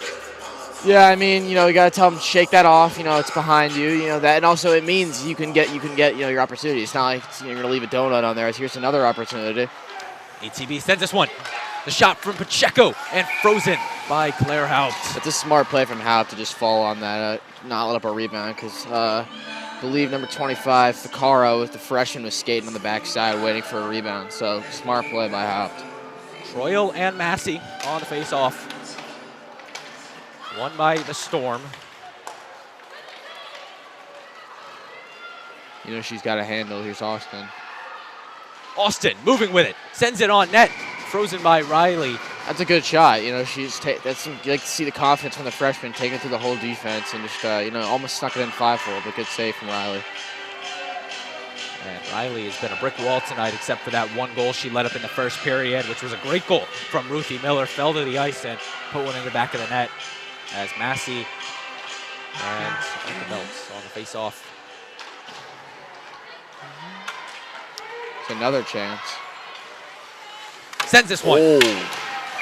Yeah, I mean, you got to tell them shake that off. It's behind you. That, and also it means you can get your opportunity. It's not like you're going to leave a donut on there. Here's another opportunity. ETB sends this one. The shot from Pacheco and frozen by Claire Haupt. It's a smart play from Haupt to just fall on that, not let up a rebound, because I believe number 25, Ficaro, with the freshman, was skating on the backside waiting for a rebound. So smart play by Haupt. Troyal and Massey on the face-off. Won by the Storm. She's got a handle. Here's Austin. Austin moving with it. Sends it on net. Frozen by Riley. That's a good shot. You like to see the confidence from the freshman taking it through the whole defense and just, almost snuck it in 5-4, but good save from Riley. And Riley has been a brick wall tonight, except for that one goal she let up in the first period, which was a great goal from Ruthie Miller. Fell to the ice and put one in the back of the net as Massey and the Belts on the face-off. It's another chance. Sends this one. Oh.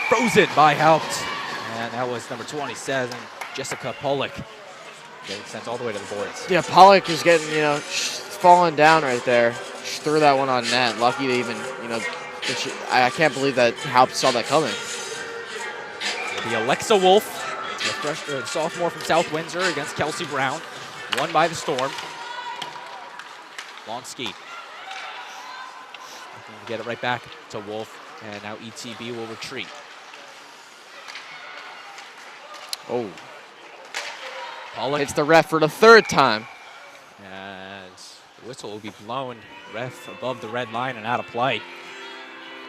Frozen by Haupt. And that was number 27, Jessica Pollock. Getting sent all the way to the boards. Yeah, Pollock is getting, falling down right there. She threw that one on net. Lucky to even, I can't believe that Haupt saw that coming. The Alexa Wolf, the sophomore from South Windsor against Kelsey Brown. Won by the Storm. Long skate. Get it right back to Wolf. And now ETB will retreat. Oh. Pollock hits the ref for the third time. And the whistle will be blown. Ref above the red line and out of play.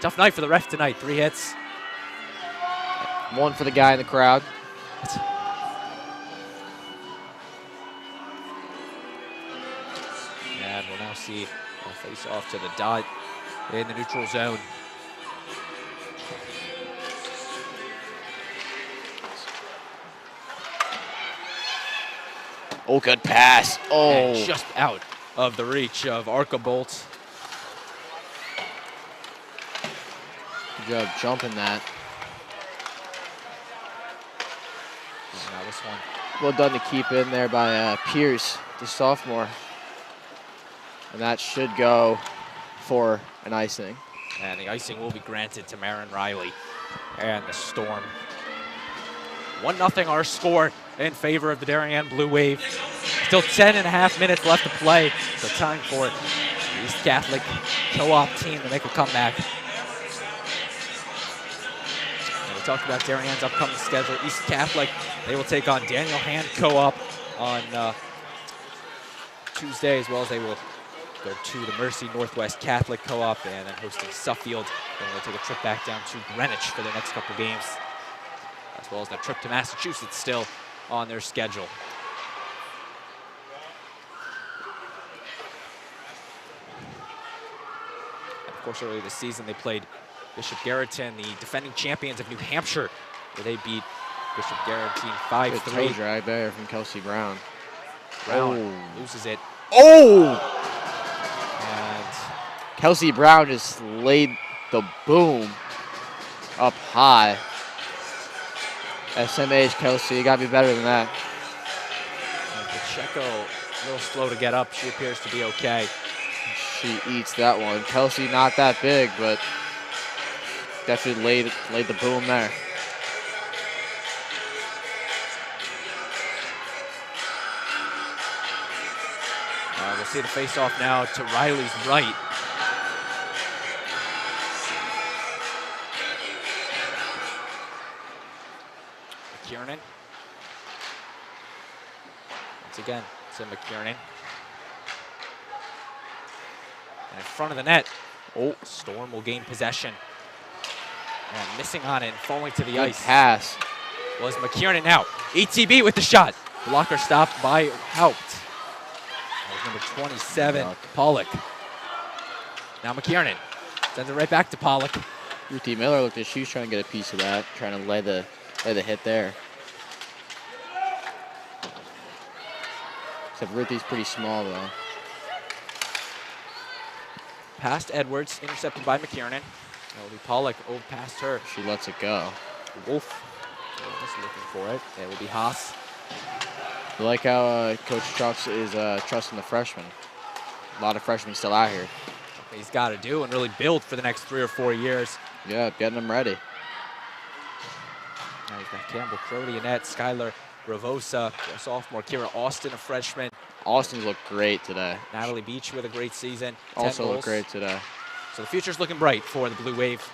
Tough night for the ref tonight. 3 hits. One for the guy in the crowd. And we'll now see a face off to the dot in the neutral zone. Oh, good pass. Oh. And just out of the reach of Arcabolt. Good job jumping that. Now this one. Well done to keep in there by Pierce, the sophomore. And that should go for an icing. And the icing will be granted to Marin Riley and the Storm. 1-0 our score in favor of the Darien Blue Wave. Still 10.5 minutes left to play. So time for the East Catholic co-op team to make a comeback. And we talked about Darien's upcoming schedule. East Catholic, they will take on Daniel Hand co-op on Tuesday, as well as they will go to the Mercy Northwest Catholic co-op and then hosting Suffield. Then they'll take a trip back down to Greenwich for their next couple games, as well as that trip to Massachusetts still on their schedule. And of course, earlier this season, they played Bishop Garreton, the defending champions of New Hampshire, where they beat Bishop Garreton 5-3. Good toe drag there from Kelsey Brown. Brown loses it. Oh! And Kelsey Brown just laid the boom up high. SMH, Kelsey, you got to be better than that. Pacheco, a little slow to get up. She appears to be okay. She eats that one. Kelsey not that big, but definitely laid the boom there. We'll see the face-off now to Riley's right. McKiernan. Once again, to McKiernan. And in front of the net, Storm will gain possession. And missing on it and falling to the Good ice pass was McKiernan. Now, ETB with the shot. Blocker stopped by Haupt. That was number 27, Pollock. Now McKiernan sends it right back to Pollock. Ruthie Miller looked at she was trying to get a piece of that, trying to lay the hit there. Except Ruthie's pretty small though. past Edwards, intercepted by McKiernan. That will be Pollock over past her. She lets it go. Wolf just looking for it. It will be Haas. I like how Coach Trucks is trusting the freshmen. A lot of freshmen still out here. He's got to do and really build for the next 3 or 4 years. Yeah, getting them ready. Now he's got Campbell, Crody, Annette, Skylar, Ravosa, a sophomore, Kira Austin, a freshman. Austin's looked great today. Natalie Beach with a great season. Also looked great today. So the future's looking bright for the Blue Wave.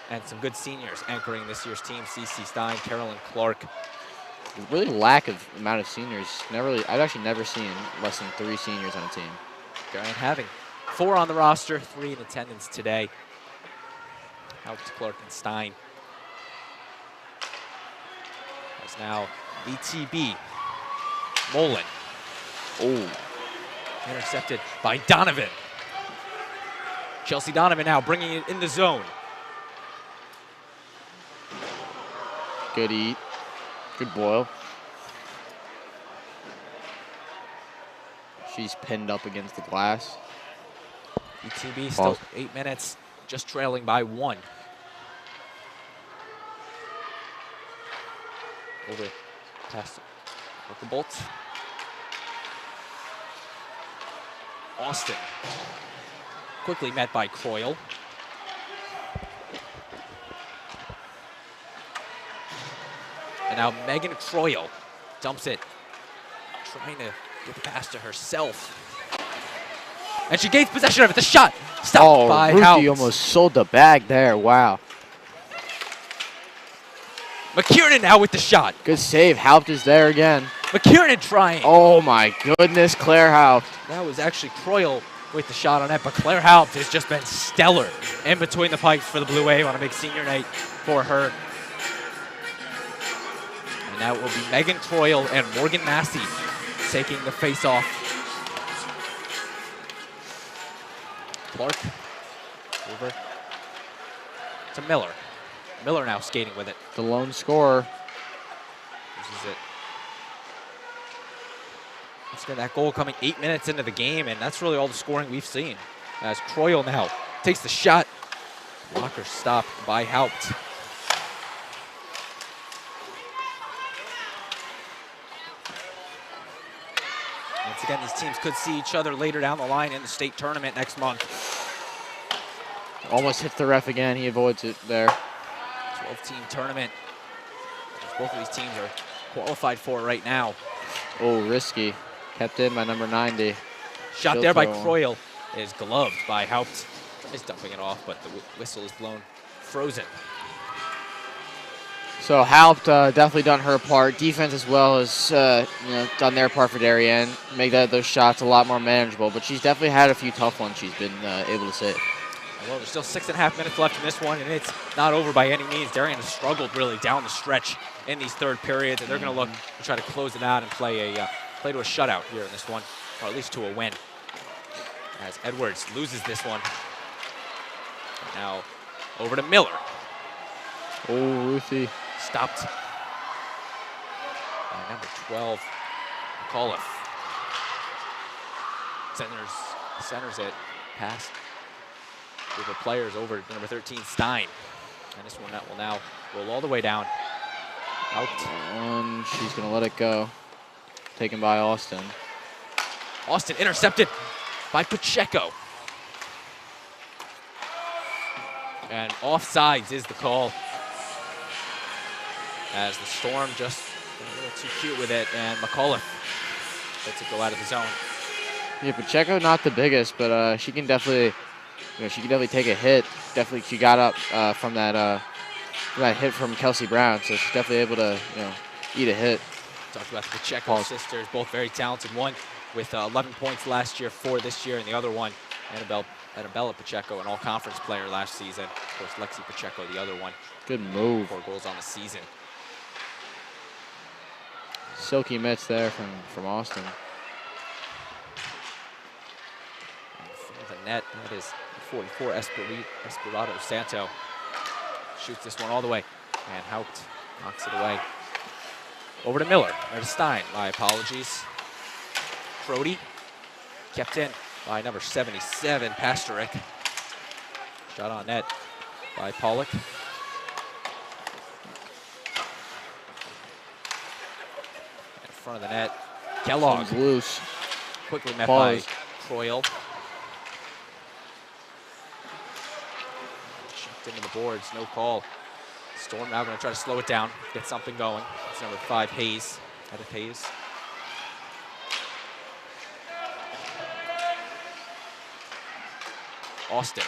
And some good seniors anchoring this year's team. Cece Stein, Carolyn Clark. Really lack of amount of seniors. I've actually never seen less than 3 seniors on a team. And having 4 on the roster, 3 in attendance today. Out to Clark and Stein. As now ETB. Mullen. Oh. Intercepted by Donovan. Chelsea Donovan now bringing it in the zone. Good eat. Good boil. She's pinned up against the glass. ETB still 8 minutes, just trailing by 1. Over past Bolt. Austin. Quickly met by Croyle. And now Megan Croyle dumps it, trying to get the pass to herself. And she gains possession of it. The shot stopped by Ruthie Houts. almost sold the bag there. Wow. McKiernan now with the shot. Good save. Haupt is there again. McKiernan trying. Oh my goodness, Claire Haupt. That was actually Croyle with the shot on net, but Claire Haupt has just been stellar in between the pipes for the Blue Wave on a big senior night for her. And now it will be Megan Croyle and Morgan Massey taking the face-off. Clark over to Miller. Miller now skating with it. The lone scorer. This is it. Let's get that goal coming 8 minutes into the game, and that's really all the scoring we've seen. As Croyle now takes the shot. Blocker stopped by Haupt. Once again, these teams could see each other later down the line in the state tournament next month. Almost hits the ref again. He avoids it there. 12-team tournament. Both of these teams are qualified for right now. Oh, risky. Kept in by number 90. Shot Still there by throwing. Croyle is gloved by Haupt. He's dumping it off, but the whistle is blown frozen. So Haupt definitely done her part. Defense as well as done their part for Darien. Make those shots a lot more manageable. But she's definitely had a few tough ones she's been able to save. Well, there's still 6.5 minutes left in this one, and it's not over by any means. Darien has struggled really down the stretch in these third periods, and they're going to look to try to close it out and play to a shutout here in this one, or at least to a win. As Edwards loses this one. Now over to Miller. Oh, Ruthie. Stopped by number 12, McAuliffe. Centers it past group of players over to number 13, Stein. And this one that will now roll all the way down. Out. And she's going to let it go. Taken by Austin. Austin intercepted by Pacheco. And offsides is the call. As the Storm just a little too cute with it, and McAuliffe lets it go out of the zone. Yeah, Pacheco not the biggest, but she can definitely, she can definitely take a hit. Definitely, she got up from that hit from Kelsey Brown, so she's definitely able to, eat a hit. Talked about the Pacheco sisters, both very talented. One with 11 points last year, 4 this year, and the other one, Annabella Pacheco, an all-conference player last season. Of course, Lexi Pacheco, the other one. Good move. 4 goals on the season. Silky mitts there from Austin. And from the net, that is 44 Esperado Santo. Shoots this one all the way, and Haupt knocks it away. Over to Miller, or to Stein, my apologies. Crody kept in by number 77, Pasterik. Shot on net by Pollock. In front of the net, Kellogg. Comes loose. Quickly met Pause. by Croyle. Checked into the boards, no call. Storm now going to try to slow it down, get something going. It's number 5, Hayes. Edith Hayes. Austin.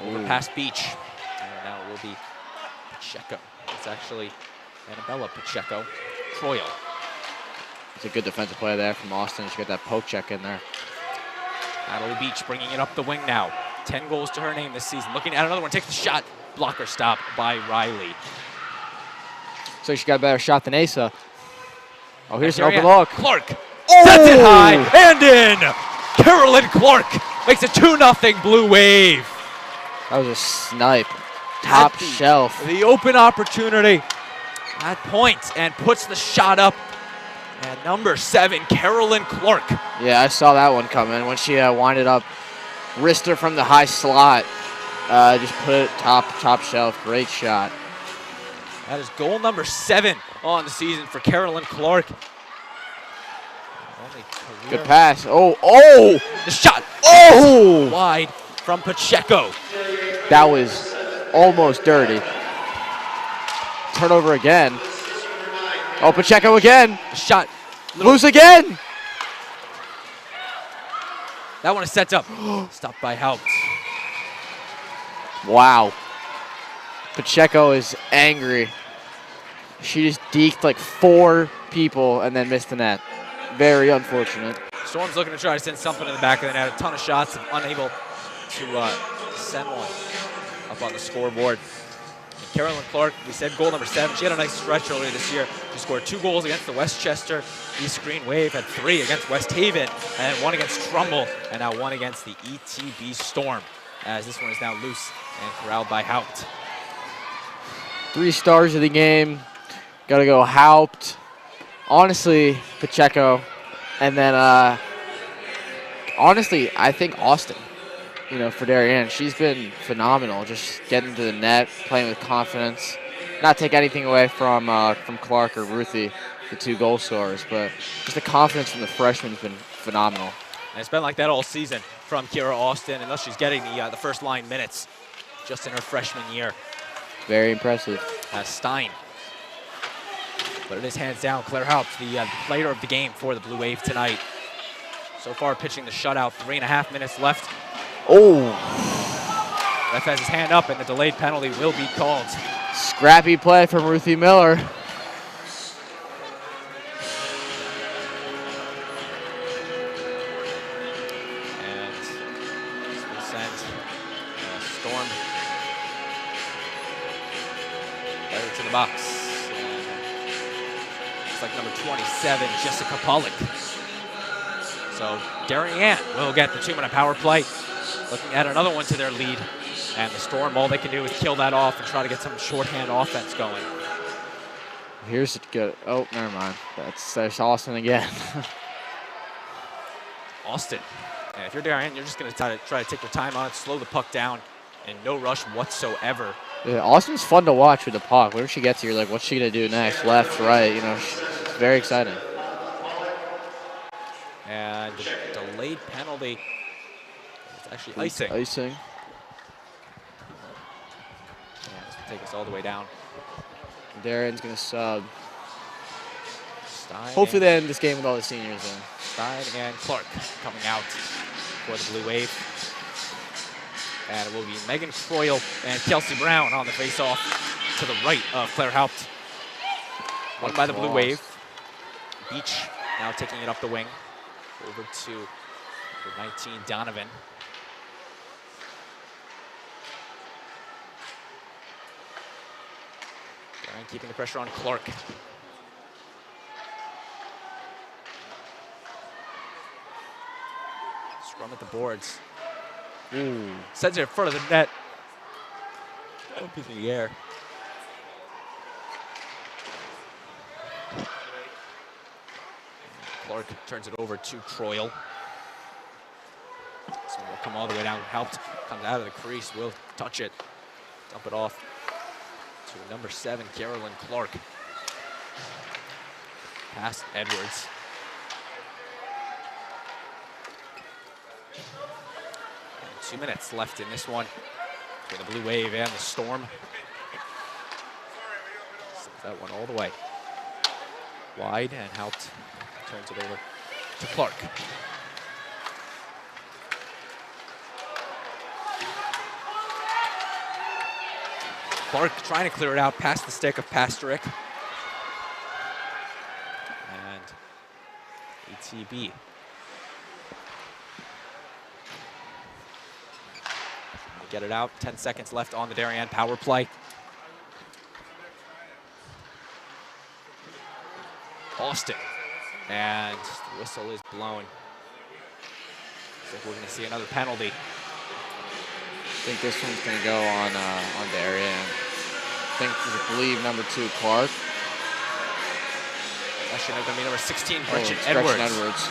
Over past Beach. And now it will be Pacheco. It's actually Annabella Pacheco. Croyle. It's a good defensive play there from Austin. She got that poke check in there. Natalie Beach bringing it up the wing now. 10 goals to her name this season. Looking at another one, takes the shot. Blocker stop by Riley. So she got a better shot than Asa. Oh, here's an open look. Clark sets it high and in. Carolyn Clark makes it 2-0 Blue Wave. That was a snipe. Top shelf. The open opportunity at point and puts the shot up. And number 7, Carolyn Clark. Yeah, I saw that one coming when she winded up, wristed from the high slot. Just put it top shelf. Great shot. That is goal number 7 on the season for Carolyn Clark. Good pass. Oh! The shot. Oh! Wide from Pacheco. That was almost dirty. Turnover again. Oh, Pacheco again. The shot. Loose again. That one is set up. Stopped by Haupt. Wow. Pacheco is angry. She just deked like 4 people and then missed the net. Very unfortunate. Storm's looking to try to send something in the back of the net. A ton of shots, unable to send one up on the scoreboard. And Carolyn Clark, we said goal number 7. She had a nice stretch earlier this year. She scored 2 goals against the Westchester East Green Wave, had 3 against West Haven, and 1 against Trumbull, and now 1 against the ETB Storm, as this one is now loose and corralled by Haupt. 3 stars of the game. Got to go Haupt. Honestly, Pacheco. And then, honestly, I think Austin, for Darien. She's been phenomenal, just getting to the net, playing with confidence. Not take anything away from Clark or Ruthie, the 2 goal scorers, but just the confidence from the freshmen has been phenomenal. And it's been like that all season from Kira Austin, unless she's getting the first line minutes just in her freshman year. Very impressive. Stein. But it is hands down Claire Haupt, the player of the game for the Blue Wave tonight. So far pitching the shutout, 3.5 minutes left. Oh! Ref has his hand up and the delayed penalty will be called. Scrappy play from Ruthie Miller. And this will send Storm right to the box. Like number 27, Jessica Pollock. So Darien will get the 2-minute power play. Looking at another one to their lead. And the Storm, all they can do is kill that off and try to get some shorthand offense going. Here's it good. Oh, never mind. There's Austin again. Austin. And if you're Darien, you're just going to try to take your time on it, slow the puck down, and no rush whatsoever. Yeah, Austin's fun to watch with the puck. Whenever she gets here, like, what's she going to do next? Left, right, it's very exciting. And delayed penalty. It's actually icing. Icing. Yeah, this will take us all the way down. Darien's going to sub. Stein. Hopefully they end this game with all the seniors in. Stein and Clark coming out for the Blue Wave. And it will be Megan Croyle and Kelsey Brown on the face-off to the right of Claire Haupt. Won by the Blue Wave. Beach now taking it up the wing. Over to number 19, Donovan. Darien keeping the pressure on Clark. Scrum at the boards. Ooh. Sends it in front of the net. Up in the air. Clark turns it over to Croyle. This one will come all the way down. Helped. Comes out of the crease. Will touch it. Dump it off to number 7, Carolyn Clark. Past Edwards. And 2 minutes left in this one between the Blue Wave and the Storm. Sends that one all the way wide and helped. Turns it over to Clark. Clark trying to clear it out past the stick of Pasterik. And ATB. Get it out. 10 seconds left on the Darien power play. Austin. And the whistle is blown. Looks like we're going to see another penalty. I think this one's going to go on Darien. I believe number 2, Clark. Actually, going to be number 16, Gretchen Edwards.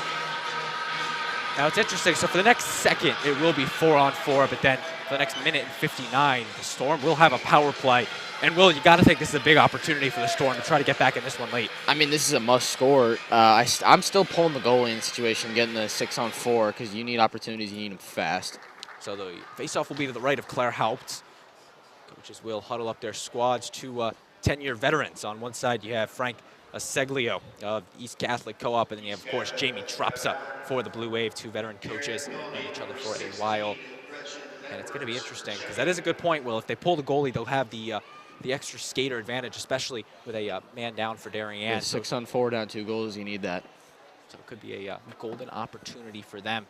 Now it's interesting. So for the next second, it will be 4-on-4, but then for the next minute and 59, the Storm will have a power play. And Will, you got to think this is a big opportunity for the Storm to try to get back in this one late. I mean, this is a must score. I'm still pulling the goalie in the situation, getting the 6-on-4, because you need opportunities, you need them fast. So the faceoff will be to the right of Claire Haupt. Coaches will huddle up their squads, 2 10-year veterans. On one side, you have Frank Seglio of East Catholic Co-op, and then you have, of course, Jamie Tropsa for the Blue Wave, 2 veteran coaches, known each other for a while. And it's going to be interesting, because that is a good point, Will. If they pull the goalie, they'll have the extra skater advantage, especially with a man down for Darien. Yeah, 6-on-4 down 2 goals, you need that. So it could be a golden opportunity for them.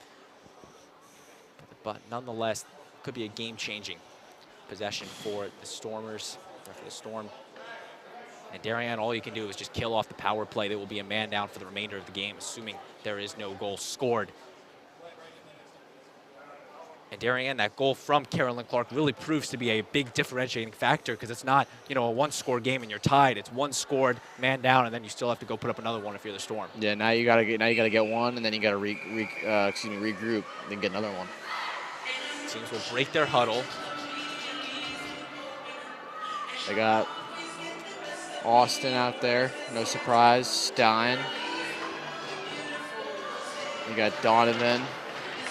But nonetheless, could be a game-changing possession for the Stormers, or for the Storm. And Darien, all you can do is just kill off the power play. There will be a man down for the remainder of the game, assuming there is no goal scored. And Darien, that goal from Carolyn Clark really proves to be a big differentiating factor, because it's not, a 1-score game and you're tied. It's 1 scored, man down, and then you still have to go put up another one if you're the Storm. Yeah, now you gotta get one, and then you gotta regroup, then get another one. Teams will break their huddle. They got Austin out there, no surprise. Stein. You got Donovan.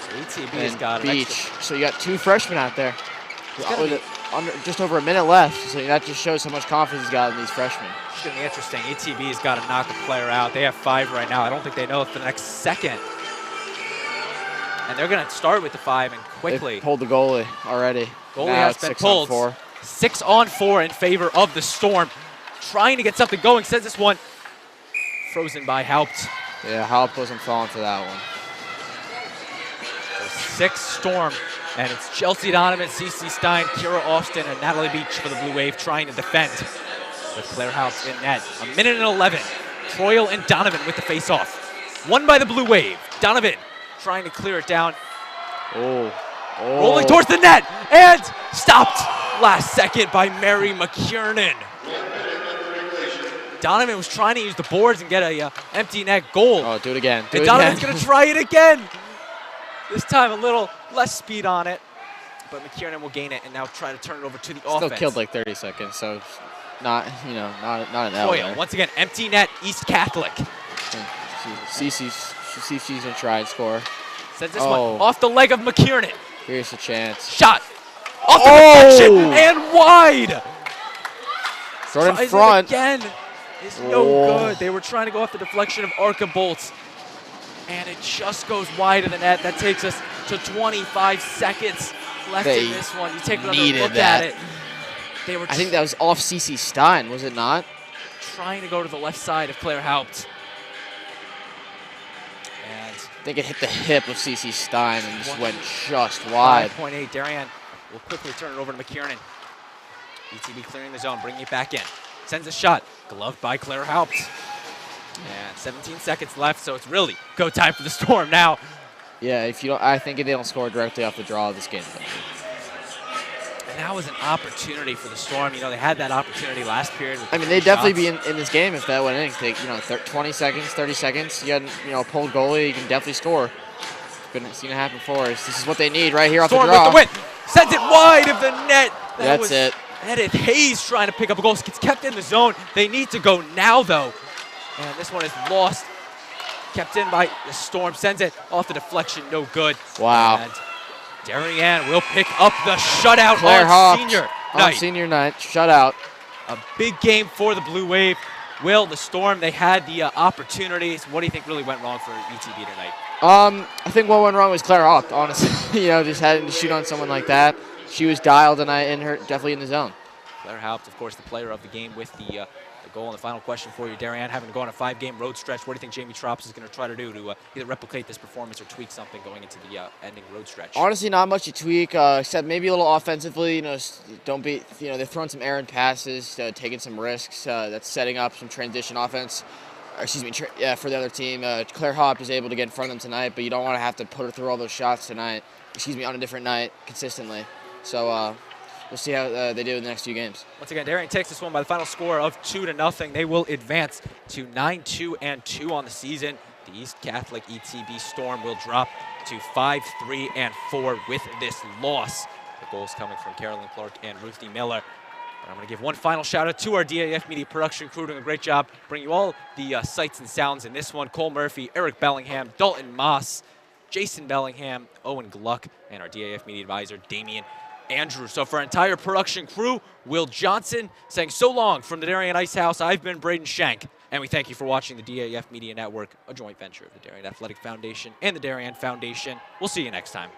So ATB has got Beach. So you got 2 freshmen out there. Just over a minute left, so that just shows how much confidence he's got in these freshmen. It's going to be interesting. ATB has got to knock a player out. They have 5 right now. I don't think they know it for the next second. And they're going to start with the 5 and quickly. They pulled the goalie already. Goalie has been pulled. 6-on-4 in favor of the Storm. Trying to get something going. Says this one frozen by Haupt. Yeah, Haupt wasn't falling for that one. So 6 Storm, and it's Chelsea Donovan, CC Stein, Kira Austin, and Natalie Beach for the Blue Wave trying to defend with Claire Haupt in net. 1:11. Troyle and Donovan with the face-off. Won by the Blue Wave. Donovan trying to clear it down. Rolling towards the net, and stopped last second by Mary McKiernan. Donovan was trying to use the boards and get a empty net goal. Oh, do it again. And Donovan's going to try it again. This time a little less speed on it, but McKiernan will gain it and now try to turn it over to the offense. Still killed like 30 seconds, so not an L. Troyle, once again, empty net, East Catholic. She's going to try and score. Sends this one off the leg of McKiernan. Here's a chance. Shot. Off the deflection and wide. Throw in front. Again. Is no good. They were trying to go off the deflection of Arca Bolts, and it just goes wide of the net. That takes us to 25 seconds left in this one. You take another look at it. I think that was off CC Stein, was it not? Trying to go to the left side of Claire Haupt. And I think it hit the hip of CC Stein and just went just wide. 5.8. Darien will quickly turn it over to McKiernan. ETB clearing the zone, bringing it back in. Sends a shot, gloved by Claire Haupt. And 17 seconds left, so it's really go time for the Storm now. Yeah, I think if they don't score directly off the draw, this game's done. And that was an opportunity for the Storm. They had that opportunity last period. I mean, they'd definitely be in this game if that went in. Take 20 seconds, 30 seconds. You had pulled goalie, you can definitely score. seen it happen before. This is what they need right here off Storm the draw. with the win. Sends it wide of the net. That's it. Edith Hayes trying to pick up a goal. Gets kept in the zone. They need to go now, though. And this one is lost. Kept in by the Storm. Sends it off the deflection. No good. Wow. And Darien will pick up the shutout Claire on Hawk senior on night. senior night. Shutout. A big game for the Blue Wave. Will, the Storm, they had the opportunities. What do you think really went wrong for ETB tonight? I think what went wrong was Claire Hawk, honestly. Just having to shoot on someone like that. She was dialed tonight and definitely in the zone. Claire Haupt, of course, the player of the game with the goal. And the final question for you, Darien, having to go on a 5-game road stretch, what do you think Jamie Trops is going to try to do to either replicate this performance or tweak something going into the ending road stretch? Honestly, not much to tweak, except maybe a little offensively. Don't be. They've thrown some errant passes, taking some risks. That's setting up some transition offense. For the other team. Claire Haupt is able to get in front of them tonight, but you don't want to have to put her through all those shots tonight. On a different night consistently. So. We'll see how they do in the next few games. Once again, Darien takes this one by the final score of 2-0. They will advance to 9-2-2 on the season. The East Catholic ETB Storm will drop to 5-3-4 with this loss. The goals coming from Carolyn Clark and Ruthie Miller. But I'm going to give one final shout out to our DAF Media production crew doing a great job bringing you all the sights and sounds in this one. Cole Murphy, Eric Bellingham, Dalton Moss, Jason Bellingham, Owen Gluck, and our DAF Media advisor, Damian Andrew. So for our entire production crew, Will Johnson saying so long from the Darien Ice House. I've been Braden Shank, and we thank you for watching the DAF Media Network, a joint venture of the Darien Athletic Foundation and the Darien Foundation. We'll see you next time.